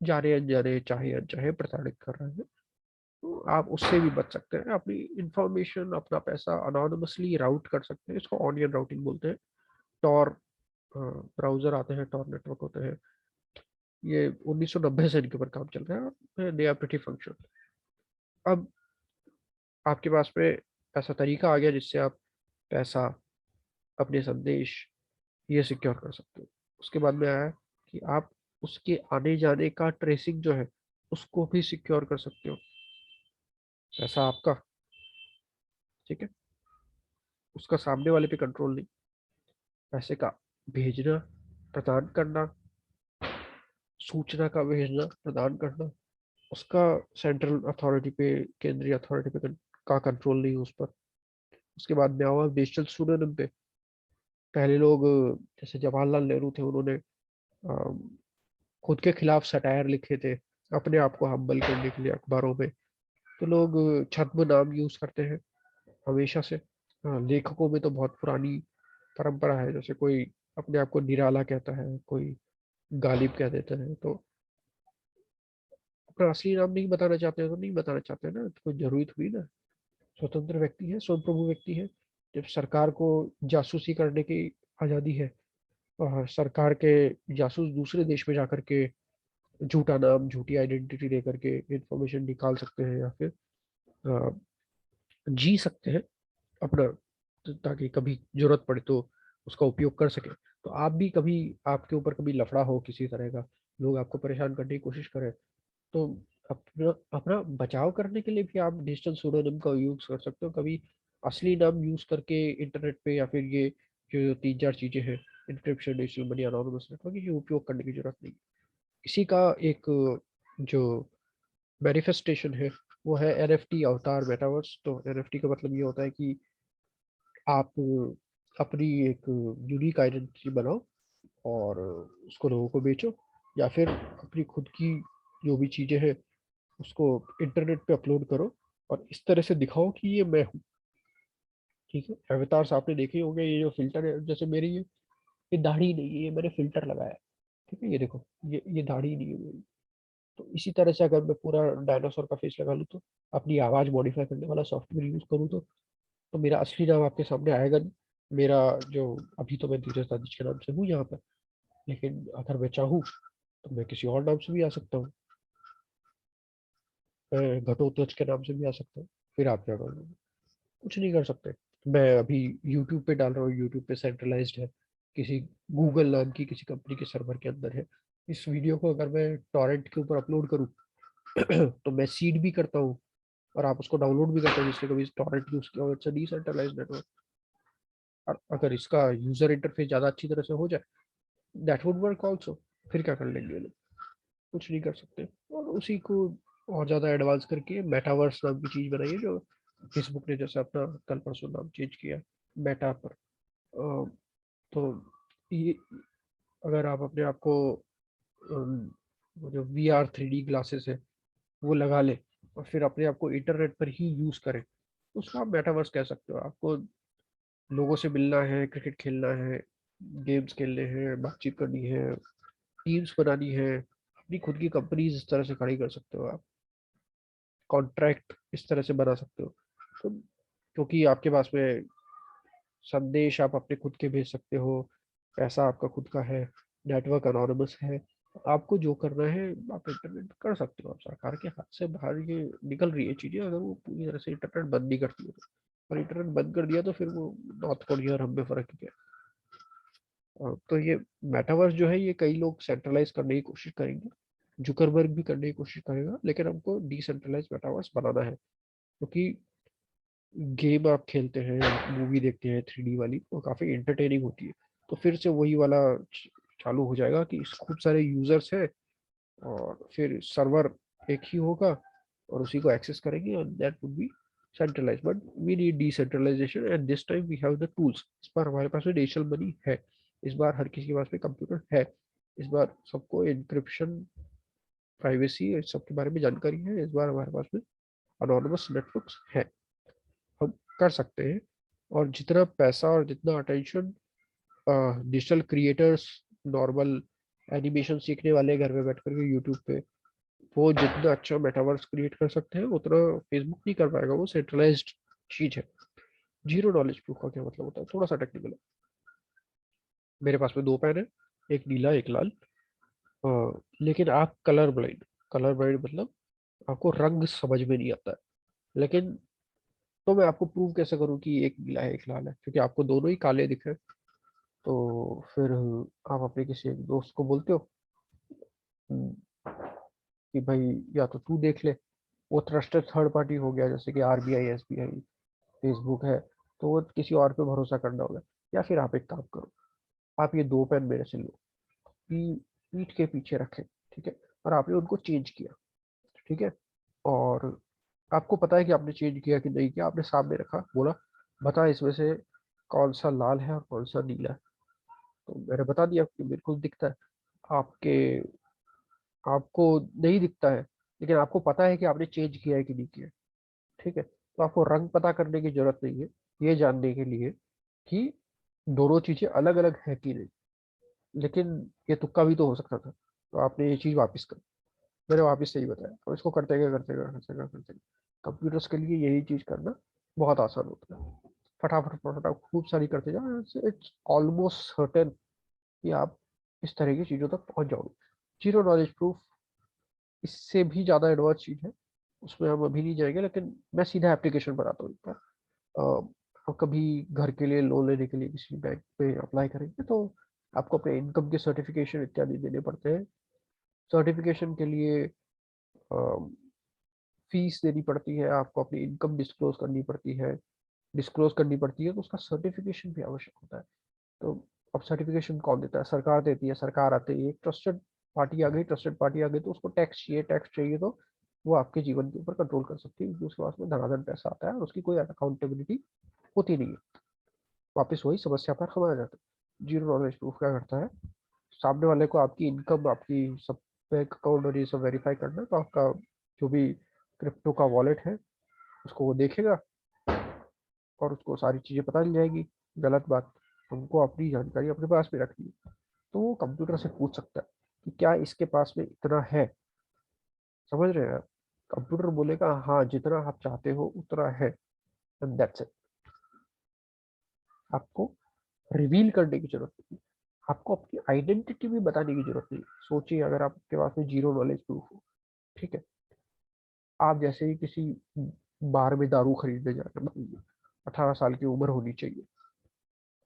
जाने अनजाने, चाहे अनचाहे प्रताड़ित कर रहे हैं। तो आप उससे भी बच सकते हैं, अपनी इंफॉर्मेशन, अपना पैसा अनोनिमसली राउट कर सकते हैं। इसको ऑनियन राउटिंग बोलते हैं। टॉर ब्राउजर आते हैं, टॉर नेटवर्क होते हैं, ये 1990 से इनके ऊपर काम चल रहा है, दे आर प्रीटी फंक्शन। अब आपके पास में ऐसा तरीका आ गया जिससे आप पैसा, अपने संदेश, ये सिक्योर कर सकते हो। उसके बाद में आया कि आप उसके आने जाने का ट्रेसिंग जो है उसको भी सिक्योर कर सकते हो। पैसा आपका, ठीक है, उसका सामने वाले पे कंट्रोल नहीं। पैसे का भेजना, प्रदान करना, सूचना का भेजना, प्रदान करना, उसका सेंट्रल अथॉरिटी पे, केंद्रीय अथॉरिटी पे का कंट्रोल नहीं उस पर। उसके बाद में आवा डिजिटल सुनोनिम पे। पहले लोग जैसे जवाहरलाल नेहरू थे, उन्होंने खुद के खिलाफ सटायर लिखे थे अपने आप को हम्बल करने के लिए अखबारों में। तो लोग छद्म नाम यूज करते हैं हमेशा से। लेखकों में तो बहुत पुरानी परंपरा है, जैसे कोई अपने आप को निराला कहता है, कोई गालिब कह देता है, तो अपना असली नाम नहीं बताना चाहते हैं तो नहीं बताना चाहते हैं ना, तो कोई जरूरी थोड़ी ना। स्वतंत्र व्यक्ति है, स्वयं प्रभु व्यक्ति है। जब सरकार को जासूसी करने की आजादी है, और सरकार के जासूस दूसरे देश में जाकर के झूठा नाम, झूठी आइडेंटिटी दे करके इंफॉर्मेशन निकाल सकते हैं, या फिर अ, जी सकते हैं अपना, ताकि कभी जरूरत पड़े तो उसका उपयोग कर सके। तो आप भी कभी, आपके ऊपर कभी लफड़ा हो किसी तरह का, लोग आपको परेशान करने की कोशिश करें, तो अपना अपना बचाव करने के लिए भी आप डिजिटल सूडोनिम का यूज कर सकते हो। कभी असली नाम यूज करके इंटरनेट पे, या फिर ये जो 3-4 चीजें हैं, encryption, digital money, anonymous network, ये उपयोग करने की जरूरत नहीं। इसी का एक जो मैनिफेस्टेशन है वो है एनएफटी, अवतार मेटावर्स। तो एनएफटी का मतलब ये होता है कि आप अपनी एक यूनिक आइडेंटिटी बनाओ और उसको लोगों को बेचो, या फिर अपनी खुद की जो भी चीजें हैं उसको इंटरनेट पे अपलोड करो, और इस तरह से दिखाओ कि ये मैं हूँ, ठीक है। अवतार्स आपने देखे ही होंगे, ये जो फिल्टर है, जैसे मेरी ये दाढ़ी नहीं है, ये मैंने फिल्टर लगाया है, ठीक है, ये देखो, ये दाढ़ी नहीं है मेरी। तो इसी तरह से अगर मैं पूरा डायनासोर का फेस लगा लूँ, तो अपनी आवाज मॉडिफाई करने वाला सॉफ्टवेयर यूज करूँ, तो तो मेरा असली नाम आपके सामने आएगा नहीं। मेरा जो अभी तो मैं धीरज दादिश के नाम से हूँ यहाँ पर, लेकिन अगर मैं चाहूँ तो मैं किसी और नाम से भी आ सकता हूँ। मैं घटोत्कच के नाम से भी आ सकता हूँ। फिर आप क्या करोगे? कुछ नहीं कर सकते। मैं अभी यूट्यूब पे डाल रहा हूँ, यूट्यूब पे सेंट्रलाइज्ड है, किसी गूगल नाम की किसी कंपनी के सर्वर के अंदर है। इस वीडियो को अगर मैं टॉरेंट के ऊपर अपलोड करूँ तो मैं सीड भी करता हूँ और आप उसको डाउनलोड भी करते हो, जिसने कभी टॉरेंट यूज किया हो। It's a decentralized network. और अगर इसका यूजर इंटरफेस ज्यादा अच्छी तरह से हो जाए, दैट वुड वर्क ऑल्सो। फिर क्या कर लेंगे ये लोग? कुछ नहीं कर सकते। और उसी को और ज्यादा एडवांस करके मेटावर्स नाम की चीज बनाई है, जो फेसबुक ने जैसे अपना कल परसों नाम चेंज किया मेटा पर। तो ये, अगर आप अपने आप को वो जो VR 3D ग्लासेस है वो लगा ले और फिर अपने आप को इंटरनेट पर ही यूज करें, तो उसको आप मेटावर्स कह सकते हो। आपको लोगों से मिलना है, क्रिकेट खेलना है, गेम्स खेलने हैं, बातचीत करनी है, टीम्स बनानी है, अपनी खुद की कंपनीज इस तरह से खड़ी कर सकते हो आप, कॉन्ट्रैक्ट इस तरह से बना सकते हो। तो क्योंकि आपके पास में संदेश आप अपने खुद के भेज सकते हो, पैसा आपका खुद का है, नेटवर्क अनोनिमस है, आपको जो करना है आप इंटरनेट पर कर सकते हो। आप सरकार के हाथ से बाहर ये निकल रही है चीजें, अगर वो पूरी तरह से इंटरनेट बंद नहीं करती है तो। और इंटरनेट बंद कर दिया तो फिर वो नॉर्थ कोरिया और हम में फर्क ही क्या है। तो ये मेटावर्स जो है, ये कई लोग सेंट्रलाइज करने की कोशिश करेंगे, जुकरबर्ग भी करने की कोशिश करेगा, लेकिन हमको डिसेंट्रलाइज मेटावर्स बनाना है। क्योंकि गेम आप खेलते हैं, मूवी देखते हैं 3D वाली, वो काफी इंटरटेनिंग होती है। तो फिर से वही वाला चालू हो जाएगा कि खूब सारे यूजर्स हैं और फिर सर्वर एक ही होगा और उसी को एक्सेस करेंगे, और that would be centralize. But we need decentralization and this time we have the tools. इस बार हमारे पास में डिजिटल मनी है, इस बार हर किसी के पास में कंप्यूटर है, इस बार सबको इंक्रिप्शन, प्राइवेसी सबके बारे में जानकारी है, इस बार हमारे पास में अनोनिमस नेटवर्क्स है, हम कर सकते हैं। और जितना पैसा और जितना attention digital creators, normal animation सीखने वाले घर में बैठ करके यूट्यूब पे, वो जितना अच्छा मेटावर्स क्रिएट कर सकते हैं उतना फेसबुक नहीं कर पाएगा। वो सेंट्रलाइज्ड चीज है। जीरो नॉलेज प्रूफ का क्या मतलब होता है? थोड़ा सा टेक्निकल है। मेरे पास में दो पेन है, एक नीला एक लाल, लेकिन आप कलर ब्लाइंड। कलर ब्लाइंड मतलब आपको रंग समझ में नहीं आता है। लेकिन तो मैं आपको प्रूव कैसे करूं कि एक नीला है एक लाल है? क्योंकि आपको दोनों ही काले दिख रहे हैं। तो फिर आप अपने किसी एक दोस्त को बोलते हो कि भाई या तो तू देख ले। वो ट्रस्टेड थर्ड पार्टी हो गया, जैसे कि RBI, SBI, फेसबुक है, तो वो किसी और पे भरोसा करना होगा। या फिर आप एक काम करो, आप ये दो पेन मेरे से लो, पीठ के पीछे रखें, ठीक है, और आपने उनको चेंज किया, ठीक है, और आपको पता है कि आपने चेंज किया कि नहीं किया, आपने सामने रखा, बोला बता इसमें से कौन सा लाल है और कौन सा नीला है। तो मैंने बता दिया कि बिल्कुल दिखता है। आपके आपको नहीं दिखता है, लेकिन आपको पता है कि आपने चेंज किया है कि नहीं किया, ठीक है। तो आपको रंग पता करने की जरूरत नहीं है, ये जानने के लिए कि दोनों चीजें अलग अलग है कि नहीं। लेकिन ये तुक्का भी तो हो सकता था, तो आपने ये चीज वापस कर, मैंने वापस सही बताया। और इसको करते गए करते गए करते गए करते गए, कंप्यूटर्स के लिए यही चीज करना बहुत आसान होता है। फटाफट फटाफट खूब सारी करते जाओ, इट्स ऑलमोस्ट सर्टेन कि आप इस तरह की चीजों तक पहुंच जाओगे। जीरो नॉलेज प्रूफ इससे भी ज्यादा एडवांस चीज है, उसमें हम अभी नहीं जाएंगे। लेकिन मैं सीधा एप्लीकेशन बनाता हूँ एक बार। आप कभी घर के लिए लोन लेने के लिए किसी बैंक पे अप्लाई करेंगे तो आपको अपने इनकम के सर्टिफिकेशन इत्यादि देने पड़ते हैं। सर्टिफिकेशन के लिए फीस देनी पड़ती है, आपको अपनी इनकम डिस्क्लोज करनी पड़ती है, डिस्क्लोज करनी पड़ती है, तो उसका सर्टिफिकेशन भी आवश्यक होता है। तो अब सर्टिफिकेशन कौन देता है? सरकार देती है। सरकार आते ही एक ट्रस्टेड पार्टी आ गई, ट्रस्टेड पार्टी आ गई तो उसको टैक्स चाहिए, टैक्स चाहिए तो वो आपके जीवन के ऊपर कंट्रोल कर सकती है, क्योंकि उसके पास में धनाधन पैसा आता है और उसकी कोई अकाउंटेबिलिटी होती नहीं है। वापस वही समस्या पर हम आ जाते हैं। जीरो नॉलेज प्रूफ क्या करता है? सामने वाले को आपकी इनकम, आपकी सब बैंक अकाउंट और ये सब वेरीफाई करना है, तो आपका जो भी क्रिप्टो का वॉलेट है उसको वो देखेगा और उसको सारी चीजें पता चल जाएगी। गलत बात, हमको अपनी जानकारी अपने पास में रखनी है। तो वो कंप्यूटर से पूछ सकता है कि क्या इसके पास में इतना है। समझ रहे हैं आप? कंप्यूटर बोलेगा हाँ जितना आप चाहते हो उतना है, एंड दैट्स इट। आपको रिवील करने की जरूरत नहीं, आपको अपनी आइडेंटिटी भी बताने की जरूरत नहीं। सोचिए अगर आपके पास में जीरो नॉलेज प्रूफ हो, ठीक है, आप जैसे ही किसी बार में दारू खरीदने जा रहे हैं, 18 साल की उम्र होनी चाहिए,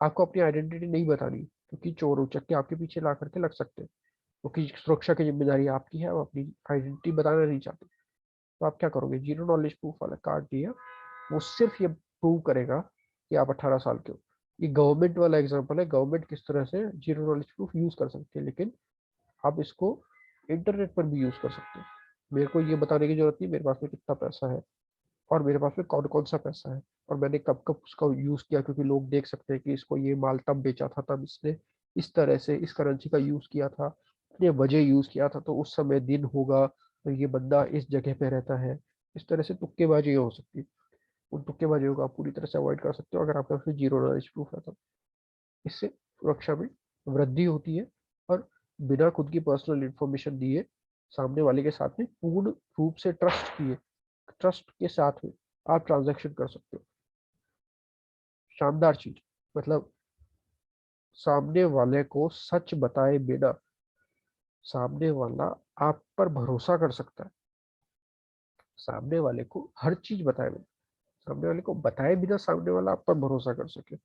आपको अपनी आइडेंटिटी नहीं बतानी, क्योंकि चोर उचक के आपके पीछे ला करके लग सकते हैं, क्योंकि सुरक्षा की जिम्मेदारी आपकी है, वो अपनी आइडेंटिटी बताना नहीं चाहते। तो आप क्या करोगे, जीरो नॉलेज प्रूफ वाला कार्ड दिया, वो सिर्फ ये प्रूव करेगा कि आप 18 साल के हो। ये गवर्नमेंट वाला एग्जाम्पल है, गवर्नमेंट किस तरह से जीरो नॉलेज प्रूफ यूज कर सकते हैं, लेकिन आप इसको इंटरनेट पर भी यूज कर सकते हैं। मेरे को ये बताने की जरूरत नहीं मेरे पास में कितना पैसा है और मेरे पास में कौन कौन सा पैसा है और मैंने कब कब उसका यूज किया, क्योंकि लोग देख सकते हैं कि इसको ये माल तब बेचा था, तब इसने इस तरह से इस करेंसी का यूज किया था, इतने बजे यूज किया था, तो उस समय दिन होगा, तो ये बंदा इस जगह पे रहता है। इस तरह से तुक्केबाजी हो सकती है, उन तुक्केबाजियों को आप पूरी तरह से अवॉइड कर सकते हो अगर आपके पास जीरो नॉलेज प्रूफ है तो। इससे सुरक्षा में वृद्धि होती है और बिना खुद की पर्सनल इंफॉर्मेशन दिए सामने वाले के साथ में पूर्ण रूप से ट्रस्ट के साथ में आप ट्रांजैक्शन कर सकते हो। शानदार चीज, मतलब सामने वाले को सच बताए बिना सामने वाला आप पर भरोसा कर सकता है, सामने वाले को हर चीज बताए बिना, सामने वाले को बताए बिना सामने वाला आप पर भरोसा कर सके।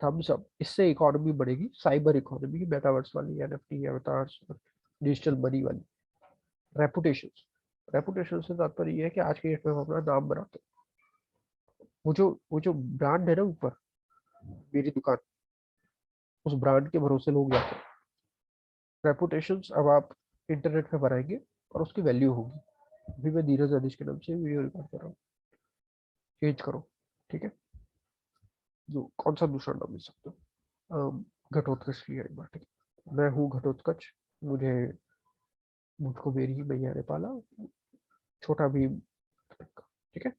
Thumbs up. इससे इकोनॉमी बढ़ेगी, साइबर इकोनॉमी, मेटावर्स वाली, एनएफटी, अवतार्स, डिजिटल मनी वाली। रेपुटेशन, रेपुटेशन से तात्पर्य ये है कि आज के डेट में हम अपना नाम बनाते हैं। वो जो ब्रांड है ना ऊपर, मेरी दुकान, उस ब्रांड के भरोसे लोग जाते हैं। रेपुटेशन अब आप इंटरनेट पे बनाएंगे और उसकी वैल्यू होगी। अभी मैं धीरज अदिश के नाम से वीडियो रिकॉर्ड कर रहा हूँ, चेंज करो, ठीक है। जो कौन सा दूसरा नाम मिल सकता है, घटोत्कच लिया एक बार, ठीक है। मैं हूँ घटोत्कच, मुझे मुझको मेरी ही मैया ने पाला, छोटा भीम, ठीक है।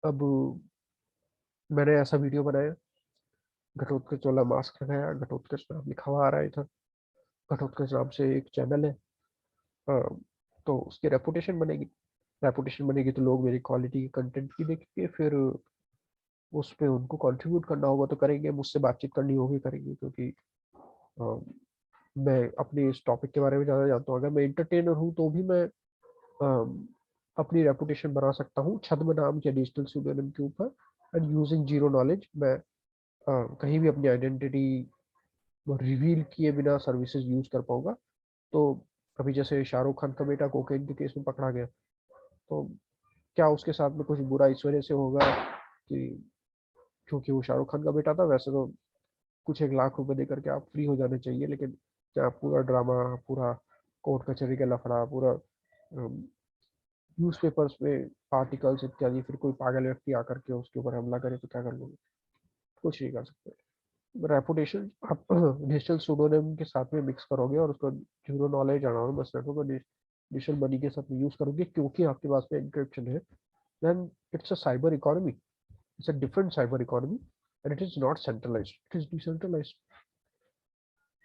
अब मैंने ऐसा वीडियो बनाया, घटोत्कच वाला मास्क लगाया, घटोत्कच नाम लिखा हुआ आ रहा है इधर, घटोत्कच नाम से एक चैनल है। अ, तो उसकी रेपुटेशन बनेगी तो लोग मेरी क्वालिटी के कंटेंट की देखेंगे, फिर उस पे उनको कंट्रीब्यूट करना होगा तो करेंगे, मुझसे बातचीत करनी होगी करेंगे, क्योंकि अ, मैं अपने इस टॉपिक के बारे में ज़्यादा जानता हूँ। अगर मैं एंटरटेनर हूँ तो भी मैं अपनी रेपुटेशन बना सकता हूँ छद्म नाम या डिजिटल सूडोनिम के ऊपर, एंड यूजिंग जीरो नॉलेज मैं कहीं भी अपनी आइडेंटिटी रिवील किए बिना सर्विसेज यूज कर पाऊंगा। तो अभी जैसे शाहरुख खान का बेटा कोकेन के केस में पकड़ा गया, तो क्या उसके साथ में कुछ बुरा इस वजह से होगा कि क्योंकि वो शाहरुख खान का बेटा था? वैसे तो कुछ 1 लाख रुपए देकर के आप फ्री हो जाने चाहिए, लेकिन क्या पूरा ड्रामा, पूरा कोर्ट कचहरी का लफड़ा, पूरा न्यूज़पेपर्स में आर्टिकल्स इत्यादि, फिर कोई पागल व्यक्ति आकर के उसके ऊपर हमला करे तो क्या कर लोगे? कुछ नहीं कर सकते। रेपुटेशन आप डिजिटल सूडोनिम के साथ में मिक्स करोगे और उसको zero knowledge anonymous network digital money के साथ में यूज करोगे, क्योंकि आपके पास में एन्क्रिप्शन है, then it's a cyber economy, it's a different cyber economy, and it is not centralised, it is decentralised.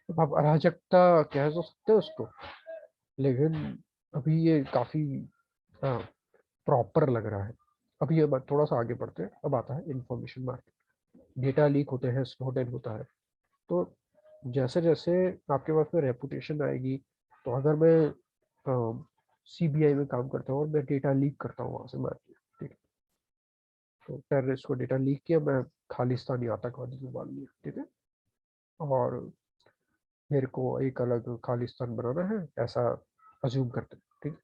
आप अराजकता कह तो सकते हो उसको, लेकिन अभी ये काफी प्रॉपर लग रहा है। अभी ये थोड़ा सा आगे बढ़ते हैं, अब आता है इंफॉर्मेशन मार्केट। डेटा लीक होते हैं, स्नोडेन होता है। तो जैसे जैसे आपके पास में रेपुटेशन आएगी, तो अगर मैं सीबीआई में काम करता हूँ और मैं डेटा लीक करता हूँ वहां से मार्केट, ठीक है, तो टेररिस्ट को डेटा लीक किया, मैं खालिस्तानी आतंकवादी को मान लिया, ठीक है, और मेरे को एक अलग खालिस्तान बनाना है ऐसा अज्यूम करते हैं, ठीक है।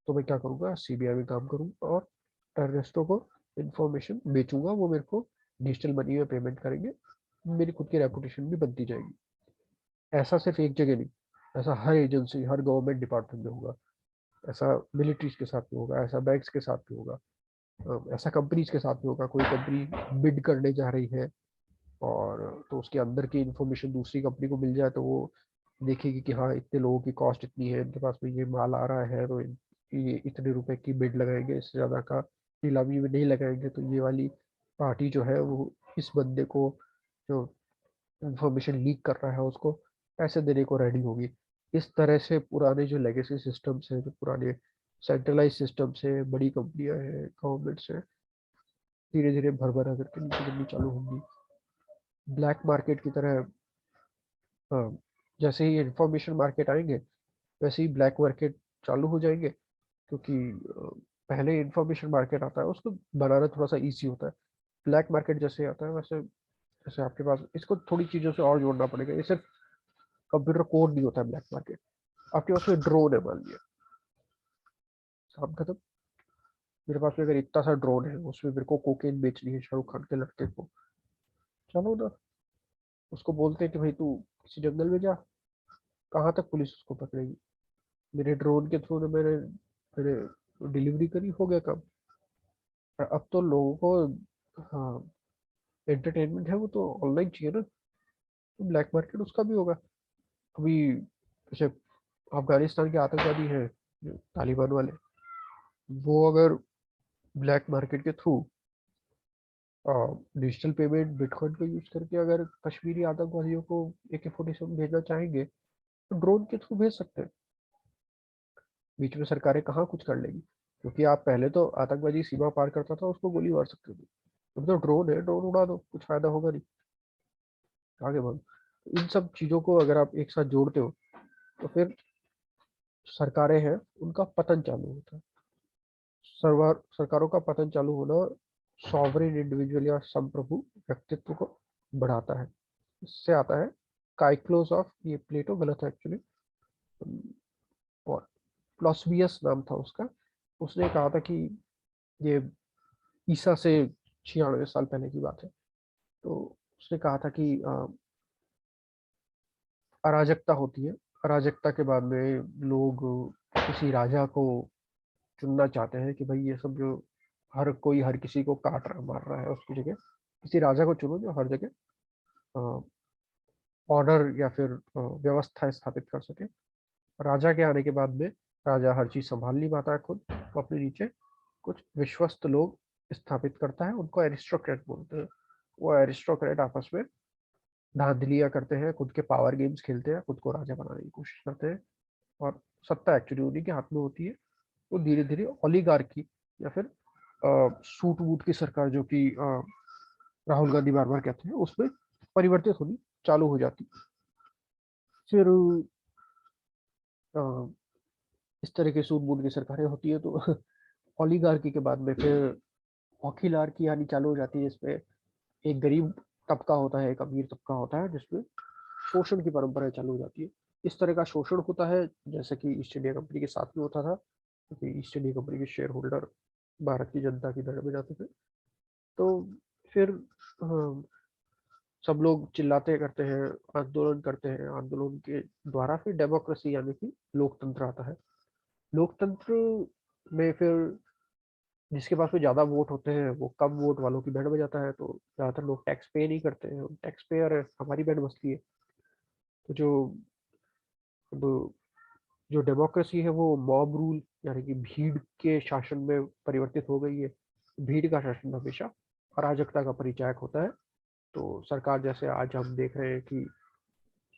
तो मैं क्या करूँगा, सीबीआई में काम करूँगा और टेररिस्टों को इंफॉर्मेशन बेचूंगा, वो मेरे को डिजिटल मनी में पेमेंट करेंगे, मेरी खुद की रेपुटेशन भी बनती जाएगी। ऐसा सिर्फ एक जगह नहीं, ऐसा हर एजेंसी, हर गवर्नमेंट डिपार्टमेंट में होगा, ऐसा मिलिट्रीज के साथ में होगा, ऐसा बैंक्स के साथ में होगा, ऐसा कंपनीज के साथ में होगा। कोई कंपनी बिड करने जा रही है और तो उसके अंदर की इंफॉर्मेशन दूसरी कंपनी को मिल जाए, तो वो देखेगी कि हाँ इतने लोगों की कॉस्ट इतनी है, इनके पास में ये माल आ रहा है, तो ये इतने रुपए की बिड लगाएंगे, इससे ज़्यादा का नीलामी में नहीं लगाएंगे, तो ये वाली पार्टी जो है वो इस बंदे को जो इंफॉर्मेशन लीक कर रहा है उसको पैसे देने को रेडी होगी। इस तरह से पुराने जो लेगेसी सिस्टम्स हैं, जो पुराने सेंट्रलाइज सिस्टम्स है, बड़ी कंपनियां हैं, गवर्नमेंट्स हैं, धीरे धीरे भर भर करके नीचे गिरनी चालू होंगी। ब्लैक मार्केट की तरह जैसे ही इंफॉर्मेशन मार्केट आएंगे वैसे ही ब्लैक मार्केट चालू हो जाएंगे, क्योंकि पहले इंफॉर्मेशन मार्केट आता है उसको बनाना थोड़ा सा इजी होता है। ब्लैक मार्केट जैसे आता है वैसे जैसे आपके पास इसको थोड़ी चीज़ों से और जोड़ना पड़ेगा। ये सिर्फ कंप्यूटर कोड नहीं होता है ब्लैक मार्केट। आपके पास में ड्रोन है मान लिया, काम खत्म। मेरे पास में अगर इतना सा ड्रोन है उसमें मेरे को कोकेन बेचनी है शाहरुख खान के लड़के को, चलो ना, उसको बोलते हैं कि भाई तू किसी जंगल में जा, कहाँ तक पुलिस उसको पकड़ेगी? मेरे ड्रोन के थ्रू ने मैंने मैंने डिलीवरी करी, हो गया काम। और अब तो लोगों को, हाँ, एंटरटेनमेंट है वो तो ऑनलाइन चाहिए ना, तो ब्लैक मार्केट उसका भी होगा। अभी जैसे अफगानिस्तान के आतंकवादी हैं जो तालिबान वाले, वो अगर ब्लैक मार्केट के थ्रू डिजिटल पेमेंट बिटकॉइन का यूज करके अगर कश्मीरी आतंकवादियों को AK-47 भेजना चाहेंगे तो ड्रोन के थ्रू भेज सकते हैं। बीच में सरकारें कहाँ कुछ कर लेगी, क्योंकि आप पहले तो आतंकवादी सीमा पार करता था उसको गोली मार सकते थे, अब तो ड्रोन है, ड्रोन उड़ा दो, कुछ फायदा होगा नहीं, आगे बढ़ो। इन सब चीजों को अगर आप एक साथ जोड़ते हो तो फिर सरकारें हैं उनका पतन चालू होता है। सरकारों का पतन चालू होना सॉवरेन इंडिविजुअल या संप्रभु व्यक्तित्व को बढ़ाता है। इससे आता है काइक्लोस ऑफ, ये प्लेटो गलत है एक्चुअली, और प्लॉसियस नाम था उसका। उसने कहा था कि ये ईसा से 96 साल पहले की बात है। तो उसने कहा था कि अराजकता होती है, अराजकता के बाद में लोग किसी राजा को चुनना चाहते हैं कि भाई ये सब जो हर कोई हर किसी को काट रहा मार रहा है उसकी जगह किसी राजा को चुनो जो हर जगह ऑर्डर या फिर व्यवस्था स्थापित कर सके। राजा के आने के बाद में राजा हर चीज संभाल नहीं पाता है खुद, वो अपने नीचे कुछ विश्वस्त लोग स्थापित करता है, उनको एरिस्टोक्रेट बोलते हैं। वो एरिस्टोक्रेट आपस में धांधलियां करते हैं, खुद के पावर गेम्स खेलते हैं, खुद को राजा बनाने की कोशिश करते हैं, और सत्ता एक्चुअली उन्हीं के हाथ में होती है। वो धीरे धीरे ओलिगार्की या फिर सूट वूट की सरकार, जो कि राहुल गांधी बार बार कहते हैं, उसमें परिवर्तित होनी चालू हो जाती। फिर अ, इस तरह के सूट बूट की सरकारें होती है तो ओलिगार्की के बाद में फिर ऑकिलार्की आनी चालू हो जाती है, जिसमें एक गरीब तबका होता है, एक अमीर तबका होता है, जिसमें शोषण की परंपरा चालू हो जाती है। इस तरह का शोषण होता है जैसे कि ईस्ट इंडिया कंपनी के साथ में होता था, क्योंकि ईस्ट इंडिया कंपनी के शेयर होल्डर भारत की जनता की दर में जाते थे। तो फिर सब लोग चिल्लाते करते हैं, आंदोलन करते हैं, आंदोलन के द्वारा फिर डेमोक्रेसी यानी कि लोकतंत्र आता है। लोकतंत्र में फिर जिसके पास में ज्यादा वोट होते हैं वो कम वोट वालों की बैंड बजाता है, तो ज्यादातर लोग टैक्स पे नहीं करते हैं, टैक्स पेयर है, हमारी बैंड बजती है। तो जो अब जो डेमोक्रेसी है वो मॉब रूल यानी कि भीड़ के शासन में परिवर्तित हो गई है। भीड़ का शासन हमेशा अराजकता का परिचायक होता है। तो सरकार जैसे आज हम देख रहे हैं कि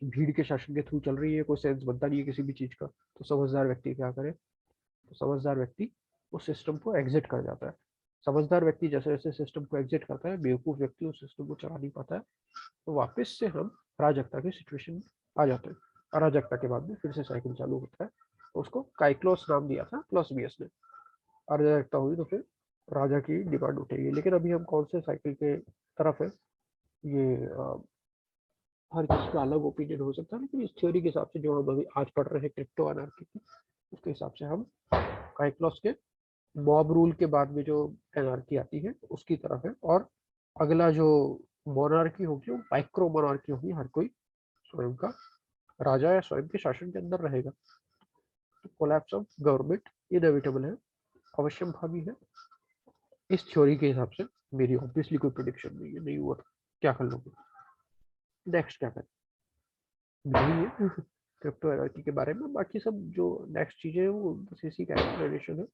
भीड़ के शासन के थ्रू चल रही है, कोई सेंस बनता नहीं है किसी भी चीज का, तो समझदार व्यक्ति क्या करे? तो समझदार व्यक्ति उस सिस्टम को एग्जिट कर जाता है। समझदार व्यक्ति जैसे जैसे सिस्टम को एग्जिट करता है, बेवकूफ व्यक्ति उस सिस्टम को चला नहीं पाता है, तो वापस से हम अराजकता की सिचुएशन में आ जाते हैं। अराजकता के बाद में फिर से साइकिल चालू होता है, तो उसको काइक्लोस नाम दिया था प्लॉसियस ने। अराजकता हुई तो फिर राजा की डिमांड उठेगी। लेकिन अभी हम कौन से साइकिल के तरफ है, ये हर किसी का अलग ओपिनियन हो सकता है, लेकिन इस थ्योरी के हिसाब से जो हम अभी आज पढ़ रहे हैं क्रिप्टो एनार्की की, उसके हिसाब से हम काइक्लोस के मॉब रूल के बाद में जो एनार्की आती है उसकी तरफ है। और अगला जो मोनार्की होगी वो माइक्रो मोनार्की होगी, हर कोई स्वयं का राजा या स्वयं के शासन के अंदर रहेगा। तो कोलैप्स ऑफ गवर्नमेंट इनएविटेबल है, अवश्यम भावी है। इस थ्योरी के हिसाब से मेरी ऑब्वियसली कोई प्रिडिक्शन नहीं है, नहीं हुआ तो क्या कर लोगे? नेक्स्ट क्या करें, यही है क्रिप्टो एनार्की के बारे में। बाकी सब जो नेक्स्ट चीजें हैं वो बस इसी का एक्सप्लेनेशन है।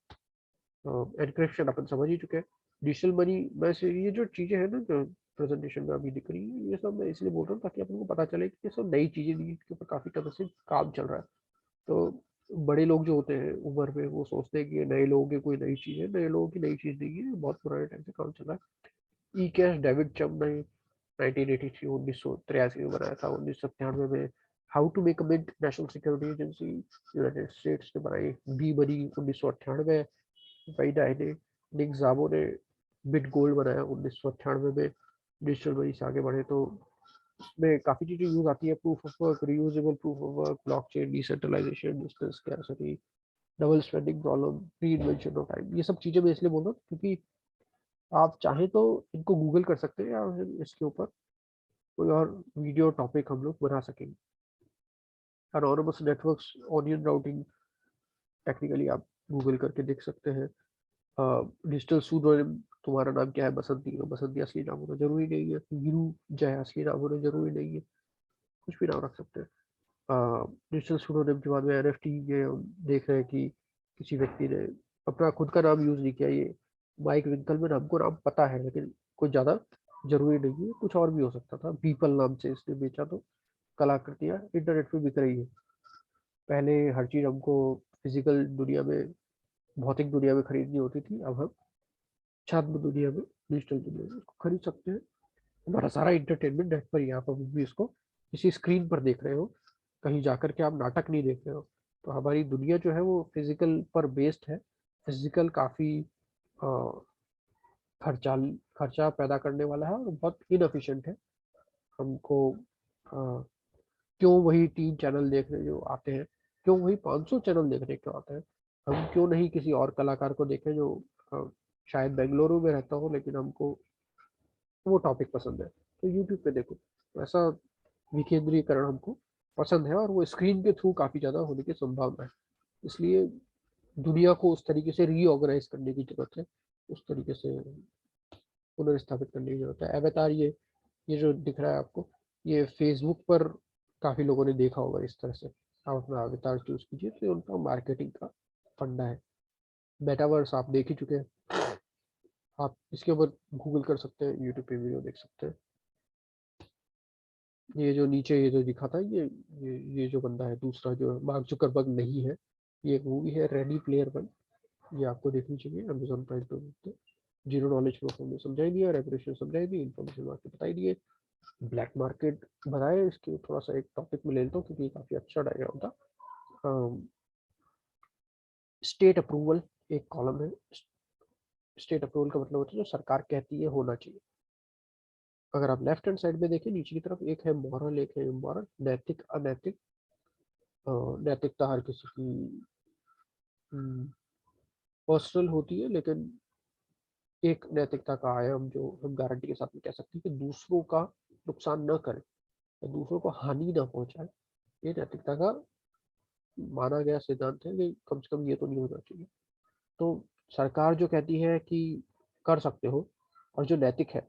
एनक्रिप्शन अपन समझ ही चुके हैं। डिजिटल मनी, वैसे ये जो चीजें हैं ना जो प्रेजेंटेशन में अभी दिख रही है, ये सब मैं इसलिए बोल रहा हूँ ताकि अपन को पता चले कि ये सब नई चीजें नहीं, इसके ऊपर काफी टाइम से काम चल रहा है। तो बड़े लोग जो होते हैं उम्र में वो सोचते हैं कि ये नए लोगों की कोई नई चीज है, नए लोगों की नई चीज नहीं है, बहुत पुराने टाइम से काम चल रहा है। ई कैश डेविड चम ने 1983 1983 में बनाया था। 1997 में how to make a mint national security agency United States ने बनाई। बी मनी 1998 वही ने। निक जाबो ने बिट गोल्ड बनाया 1998 में। डिजिटल मनी से आगे बढ़े तो उसमें काफी चीजें यूज आती है। Proof of work, reusable proof of work, blockchain, decentralisation, distance scarcity, double spending problem, reinvention of time. ये सब चीजें मैं इसलिए बोल रहा हूँ क्योंकि आप चाहें तो इनको गूगल कर सकते हैं या फिर इसके ऊपर कोई और वीडियो टॉपिक हम लोग बना सकेंगे। Anonymous networks, onion routing, technically आप गूगल करके देख सकते हैं। डिजिटल सूडोनिम, तुम्हारा नाम क्या है, बसंती, तो बसंती असली नाम होना जरूरी नहीं है। वीरू जय असली नाम होना जरूरी नहीं है, कुछ भी नाम रख सकते हैं। डिजिटल सूडोनिम के बाद में एनएफटी, ये हम देख रहे हैं कि किसी व्यक्ति ने अपना खुद का नाम यूज नहीं किया। ये माइक विंकलमैन, हमको नाम पता है लेकिन कोई ज्यादा जरूरी नहीं है, कुछ और भी हो सकता था। पीपल नाम से इसने बेचा तो कलाकृतियां इंटरनेट पे बिक रही है। पहले हर चीज हमको फिजिकल दुनिया में, भौतिक दुनिया में खरीदनी होती थी, अब हम छात्र दुनिया में, डिजिटल दुनिया में उसको खरीद सकते हैं। हमारा सारा इंटरटेनमेंट नेट पर ही है। आप अभी भी इसको किसी स्क्रीन पर देख रहे हो, कहीं जाकर के आप नाटक नहीं देख रहे हो। तो हमारी दुनिया जो है वो फिजिकल पर बेस्ड है। फिजिकल काफी खर्चा खर्चा पैदा करने वाला है और बहुत इनएफिशिएंट है। हमको अ, क्यों वही 3 चैनल देखने जो आते हैं, क्यों वही 500 चैनल देखने क्यों आते हैं। हम क्यों नहीं किसी और कलाकार को देखें जो अ, शायद बेंगलुरु में रहता हो लेकिन हमको वो टॉपिक पसंद है, तो यूट्यूब पे देखो। तो ऐसा विकेंद्रीकरण हमको पसंद है और वो स्क्रीन के थ्रू काफी ज्यादा होने की संभावना है। इसलिए दुनिया को उस तरीके से रीऑर्गेनाइज करने की जरूरत है, उस तरीके से पुनर्स्थापित करने की जरूरत है। अवतार, ये जो दिख रहा है आपको, ये फेसबुक पर काफी लोगों ने देखा होगा इस तरह से। आप अपना अवतार चूज कीजिए, तो ये उनका मार्केटिंग का फंडा है। मेटावर्स आप देख ही चुके हैं, आप इसके ऊपर गूगल कर सकते हैं, यूट्यूब पे वीडियो देख सकते हैं। ये जो नीचे ये जो दिखा था, ये जो बंदा है दूसरा, जो मार्क जुकरबर्ग नहीं है, ये एक मूवी है रेडी प्लेयर वन। ये आपको देखनी चाहिए, अमेजोन प्राइम पे मिलते हैं। जीरो नॉलेज प्रूफ हमने समझाई दिया, रेपुटेशन समझाई दी, इन्फॉर्मेशन मार्केट बताई दिए, ब्लैक मार्केट बताए। इसके थोड़ा सा एक टॉपिक में ले लेता हूँ क्योंकि ये काफी अच्छा डायग्राम था। स्टेट अप्रूवल एक कॉलम है। स्टेट अप्रूवल का मतलब होता है जो सरकार कहती है होना चाहिए। अगर आप लेफ्ट हैंड साइड में देखें नीचे की तरफ, एक है मॉरल, एक है इमोरल, नैतिक अनैतिक। नैतिकता हर किसी की पर्सनल होती है, लेकिन एक नैतिकता का आयाम जो हम गारंटी के साथ में कह सकते हैं कि दूसरों का नुकसान न करे या दूसरों को हानि ना पहुंचाए। ये नैतिकता का माना गया सिद्धांत है कि कम से कम ये तो नहीं होना चाहिए। तो सरकार जो कहती है कि कर सकते हो, और जो नैतिक है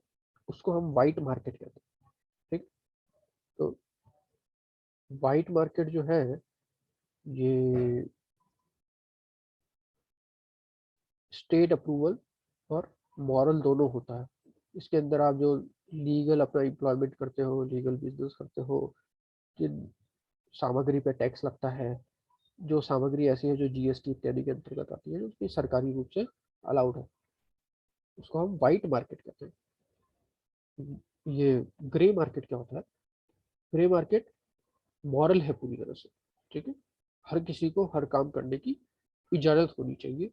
उसको हम वाइट मार्केट कहते हैं। ठीक। तो वाइट मार्केट जो है, ये स्टेट अप्रूवल और मॉरल दोनों होता है। इसके अंदर आप जो लीगल अपना एम्प्लॉयमेंट करते हो, लीगल बिजनेस करते हो, जिन सामग्री पे टैक्स लगता है, जो सामग्री ऐसी है जो जीएसटी इत्यादि के अंतर्गत आती है, जो कि सरकारी रूप से अलाउड है, उसको हम वाइट मार्केट कहते हैं। ये ग्रे मार्केट क्या होता है? ग्रे मार्केट मॉरल है पूरी तरह से। ठीक है, हर किसी को हर काम करने की इजाजत होनी चाहिए,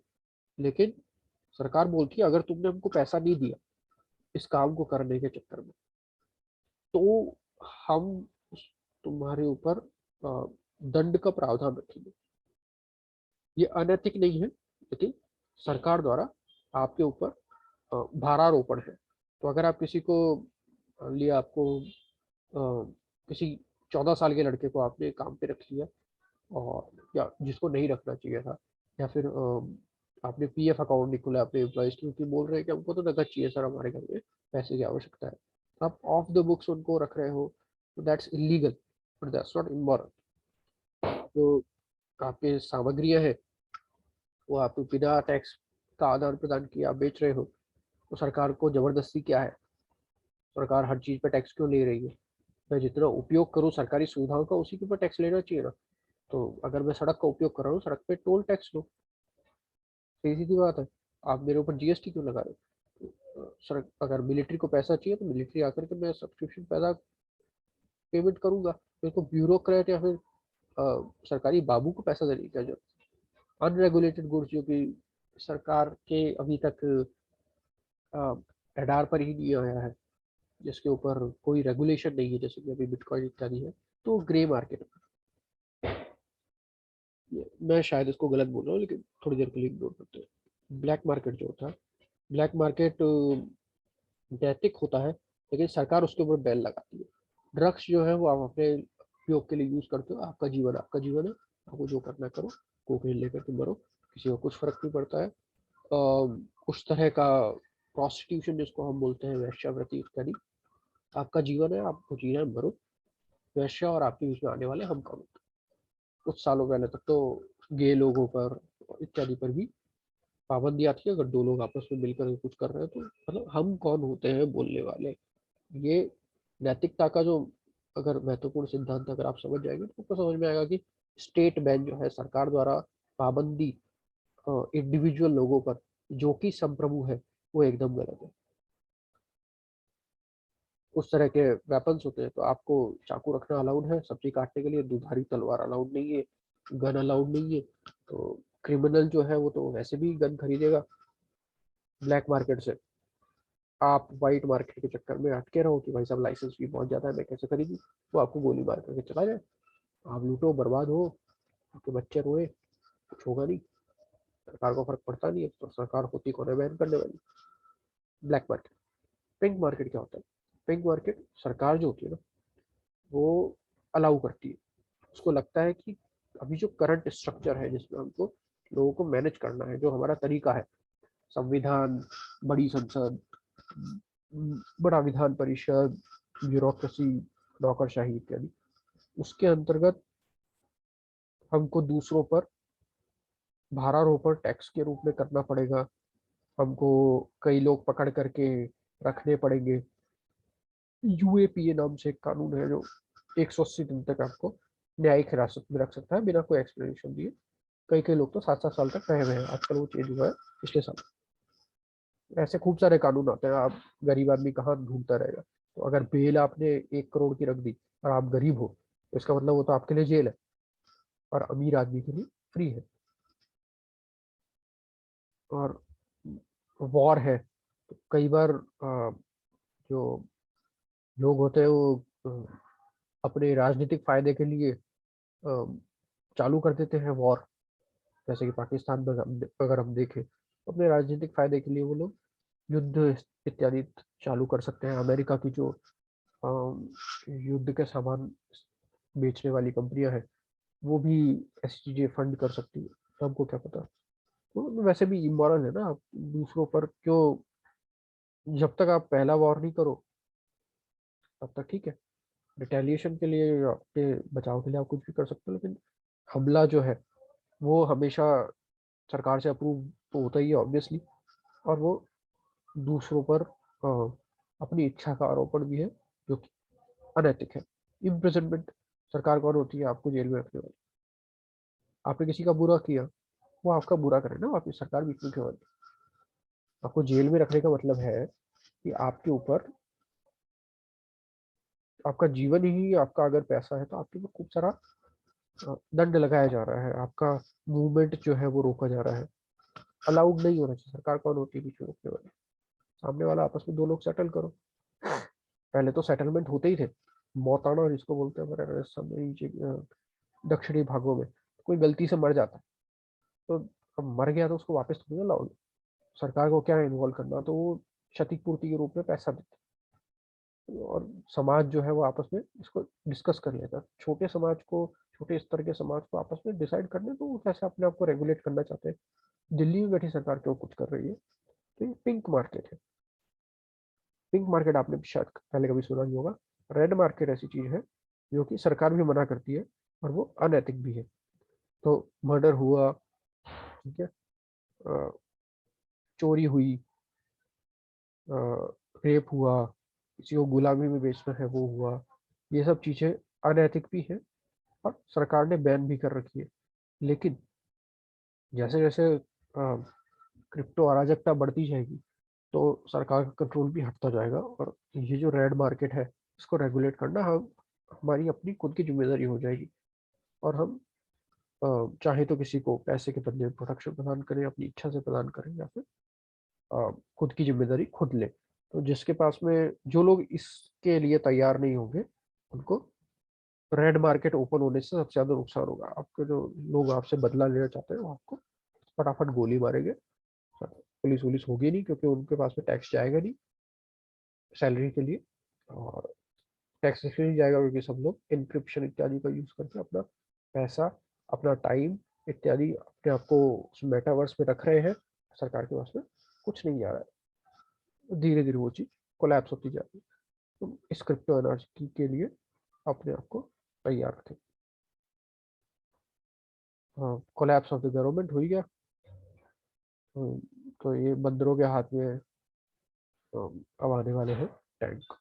लेकिन सरकार बोलती है अगर तुमने हमको पैसा नहीं दिया इस काम को करने के चक्कर में, तो हम तुम्हारे ऊपर दंड का प्रावधान रखेंगे। ये अनैतिक नहीं है, लेकिन सरकार द्वारा आपके ऊपर भारारोपण है। तो अगर आप किसी को लिया, आपको किसी 14 साल के लड़के को आपने काम पे रख लिया, और या जिसको नहीं रखना चाहिए था, या फिर आपने पीएफ अकाउंट नहीं खोला अपने एम्प्लॉयज की, क्योंकि बोल रहे हैं कि हमको तो नकद चाहिए सर, हमारे घर में पैसे की आवश्यकता है, आप ऑफ द बुक्स उनको रख रहे हो, तो that's illegal, but that's not immoral. तो आपके सामग्रियां हैं वो आप बिना टैक्स का आदान प्रदान किए आप बेच रहे हो, तो सरकार को जबरदस्ती क्या है? सरकार हर चीज पे टैक्स क्यों ले रही है? मैं जितना उपयोग करूँ सरकारी सुविधाओं का, उसी के ऊपर टैक्स लेना चाहिए ना। तो अगर मैं सड़क का उपयोग कर रहा हूँ, सड़क पे टोल टैक्स लो, सीधी सी बात है। आप मेरे ऊपर जीएसटी क्यों लगा रहे हो? सर अगर मिलिट्री को पैसा चाहिए तो मिलिट्री आकर के मैं सब्सक्रिप्शन पैसा पेमेंट करूंगा। मेरे को ब्यूरोक्रेट या फिर सरकारी बाबू को पैसा देने की क्या जरूरत। अनरेगुलेटेड गुड्स जो कि सरकार के अभी तक एडार पर ही नहीं आया है, जिसके ऊपर कोई रेगुलेशन नहीं है, जैसे कि अभी बिटकॉइन इत्यादि है, तो ग्रे मार्केट। मैं शायद इसको गलत बोल रहा हूँ, लेकिन थोड़ी देर के लिए इग्नोर करते हैं। ब्लैक मार्केट जो होता है, ब्लैक मार्केट नैतिक होता है, लेकिन सरकार उसके ऊपर बैन लगाती है। ड्रग्स जो है वो आप अपने उपयोग के लिए यूज करते हो, आपका जीवन है, आपको जो करना करो, कोकेन लेकर के मरो, किसी को कुछ फर्क नहीं पड़ता है। उस तरह का प्रोस्टिट्यूशन जिसको हम बोलते हैं, वैश्यावृत्ति इत्यादि, आपका जीवन है, आपको जीना है, मरो। वैश्या और आपके बीच में आने वाले हम कौन होते हैं? कुछ सालों पहले तक तो गे लोगों पर इत्यादि पर भी पाबंदी आती है। अगर दो लोग आपस में मिलकर कुछ कर रहे हैं तो मतलब हम कौन होते हैं बोलने वाले। ये नैतिकता का जो अगर महत्वपूर्ण सिद्धांत अगर आप समझ जाएंगे तो आपको समझ में आएगा कि स्टेट बैन जो है, सरकार द्वारा पाबंदी इंडिविजुअल लोगों पर जो कि संप्रभु है, वो एकदम गलत है। उस तरह के वेपन्स होते हैं तो आपको चाकू रखना अलाउड है, सब्जी काटने के लिए दुधारी तलवार अलाउड नहीं है, गन अलाउड नहीं है। तो क्रिमिनल जो है वो तो वैसे भी गन खरीदेगा ब्लैक मार्केट से। आप वाइट मार्केट के चक्कर में अटके रहो कि भाई साहब लाइसेंस भी बहुत ज्यादा है, मैं कैसे खरीदूं, वो आपको गोली मार करके चला जाए, आप लूटो, बर्बाद हो, आपके बच्चे रोए, कुछ होगा नहीं, सरकार को फर्क पड़ता नहीं है, तो सरकार होती कौन है बैन करने वाली। Black market. पिंक मार्केट क्या होता है? पिंक मार्केट सरकार जो होती है ना, वो अलाउ करती है। उसको लगता है कि अभी जो करंट स्ट्रक्चर है जिसमें हमको लोगों को मैनेज करना है, जो हमारा तरीका है, संविधान, बड़ी संसद, बड़ा विधान परिषद, ब्यूरोक्रेसी, नौकरशाही इत्यादि, उसके अंतर्गत हमको दूसरों पर भारारोपण टैक्स के रूप में करना पड़ेगा। हमको कई लोग पकड़ करके रखने पड़ेंगे। यूएपीए नाम से एक कानून है जो 180 दिन तक आपको न्यायिक हिरासत में रख सकता है बिना कोई एक्सप्लेनेशन दिए। कई कई लोग तो 7-7 साल तक रहे हुए हैं, आजकल वो चेंज हुआ है पिछले साल। ऐसे खूब सारे कानून आते हैं, आप गरीब आदमी कहाँ ढूंढता रहेगा। तो अगर बेल आपने 1 करोड़ की रख दी और आप गरीब हो, तो इसका मतलब वो तो आपके लिए जेल है और अमीर आदमी के लिए फ्री है। और वॉर है तो कई बार जो लोग होते हैं वो अपने राजनीतिक फायदे के लिए चालू कर देते हैं वॉर। जैसे कि पाकिस्तान में अगर हम देखें, तो अपने राजनीतिक फायदे के लिए वो लोग युद्ध इत्यादि चालू कर सकते हैं। अमेरिका की जो युद्ध के सामान बेचने वाली कंपनियां हैं, वो भी ऐसी चीजें फंड कर सकती है, तो हमको क्या पता। तो वैसे भी इमोरल है ना, आप दूसरों पर क्यों, जब तक आप पहला वॉर नहीं करो तब तक ठीक है। रिटेलिएशन के लिए, आपके बचाव के लिए आप कुछ भी कर सकते हो, लेकिन हमला जो है वो हमेशा सरकार से अप्रूव तो होता ही है ऑब्वियसली। और वो दूसरों पर अपनी इच्छा का आरोपण भी है, जो कि अनैतिक है। इम्प्रिजनमेंट, सरकार कौन होती है आपको जेल में रखने वाली? आपने किसी का बुरा किया, वो आपका बुरा करे ना, आपकी सरकार बीच में क्यों आती? आपको जेल में रखने का मतलब है कि आपके ऊपर, आपका जीवन ही आपका अगर पैसा है तो आपके ऊपर खूब सारा दंड लगाया जा रहा है, आपका मूवमेंट जो है वो रोका जा रहा है। अलाउड नहीं होना चाहिए। सरकार कौन होती है बीच में रोकने वाली? सामने वाला, आपस में दो लोग सेटल करो। पहले तो सेटलमेंट होते ही थे। मौताना और इसको बोलते हैं हमारे राजस्थान में, दक्षिणी भागों में कोई गलती से मर जाता है तो अब मर गया तो उसको वापस थोड़ी ना लाओगे। सरकार को क्या इन्वॉल्व करना, तो वो क्षतिपूर्ति के रूप में पैसा देते हैं। और समाज जो है वो आपस में इसको डिस्कस कर लेता है। छोटे समाज को, छोटे स्तर के समाज को आपस में डिसाइड करने तो वो कैसे अपने आप को रेगुलेट करना चाहते हैं। दिल्ली में बैठी सरकार क्यों कुछ कर रही है? तो ये पिंक मार्केट है। पिंक मार्केट आपने शायद पहले कभी सुना नहीं होगा। रेड मार्केट ऐसी चीज है जो कि सरकार भी मना करती है और वो अनैतिक भी है। तो मर्डर हुआ, ठीक है, चोरी हुई, रेप हुआ, किसी को गुलामी में बेचना है वो हुआ, ये सब चीजें अनैतिक भी है और सरकार ने बैन भी कर रखी है। लेकिन जैसे जैसे क्रिप्टो अराजकता बढ़ती जाएगी, तो सरकार का कंट्रोल भी हटता जाएगा और ये जो रेड मार्केट है इसको रेगुलेट करना हम हमारी अपनी खुद की जिम्मेदारी हो जाएगी। और हम चाहे तो किसी को पैसे के बदले प्रोटेक्शन प्रदान करें, अपनी इच्छा से प्रदान करें, या फिर खुद की जिम्मेदारी खुद ले। तो जिसके पास में जो लोग इसके लिए तैयार नहीं होंगे उनको रेड मार्केट ओपन होने से सबसे ज्यादा नुकसान होगा। आपके जो लोग आपसे बदला लेना चाहते हैं वो आपको फटाफट गोली मारेंगे। पुलिस वुलिस होगी नहीं क्योंकि उनके पास में टैक्स जाएगा नहीं सैलरी के लिए, और टैक्स इसलिए नहीं जाएगा क्योंकि सब लोग इंक्रिप्शन इत्यादि का यूज करके अपना पैसा, अपना टाइम इत्यादि अपने आप को उस मेटावर्स में रख रहे हैं। सरकार के पास में कुछ नहीं आ रहा है, धीरे धीरे वो चीज कोलैप्स होती जा रही है। तो इस क्रिप्टो एनर्जी के लिए अपने आप को तैयार रखें। हाँ, कोलैप्स ऑफ द गवर्नमेंट हो ही गया। तो ये बंदरों के हाथ में अब आने वाले हैं टैंक।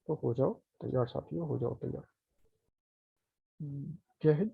तो हो जाओ तैयार साथियों, हो जाओ तैयार। जय हिंद।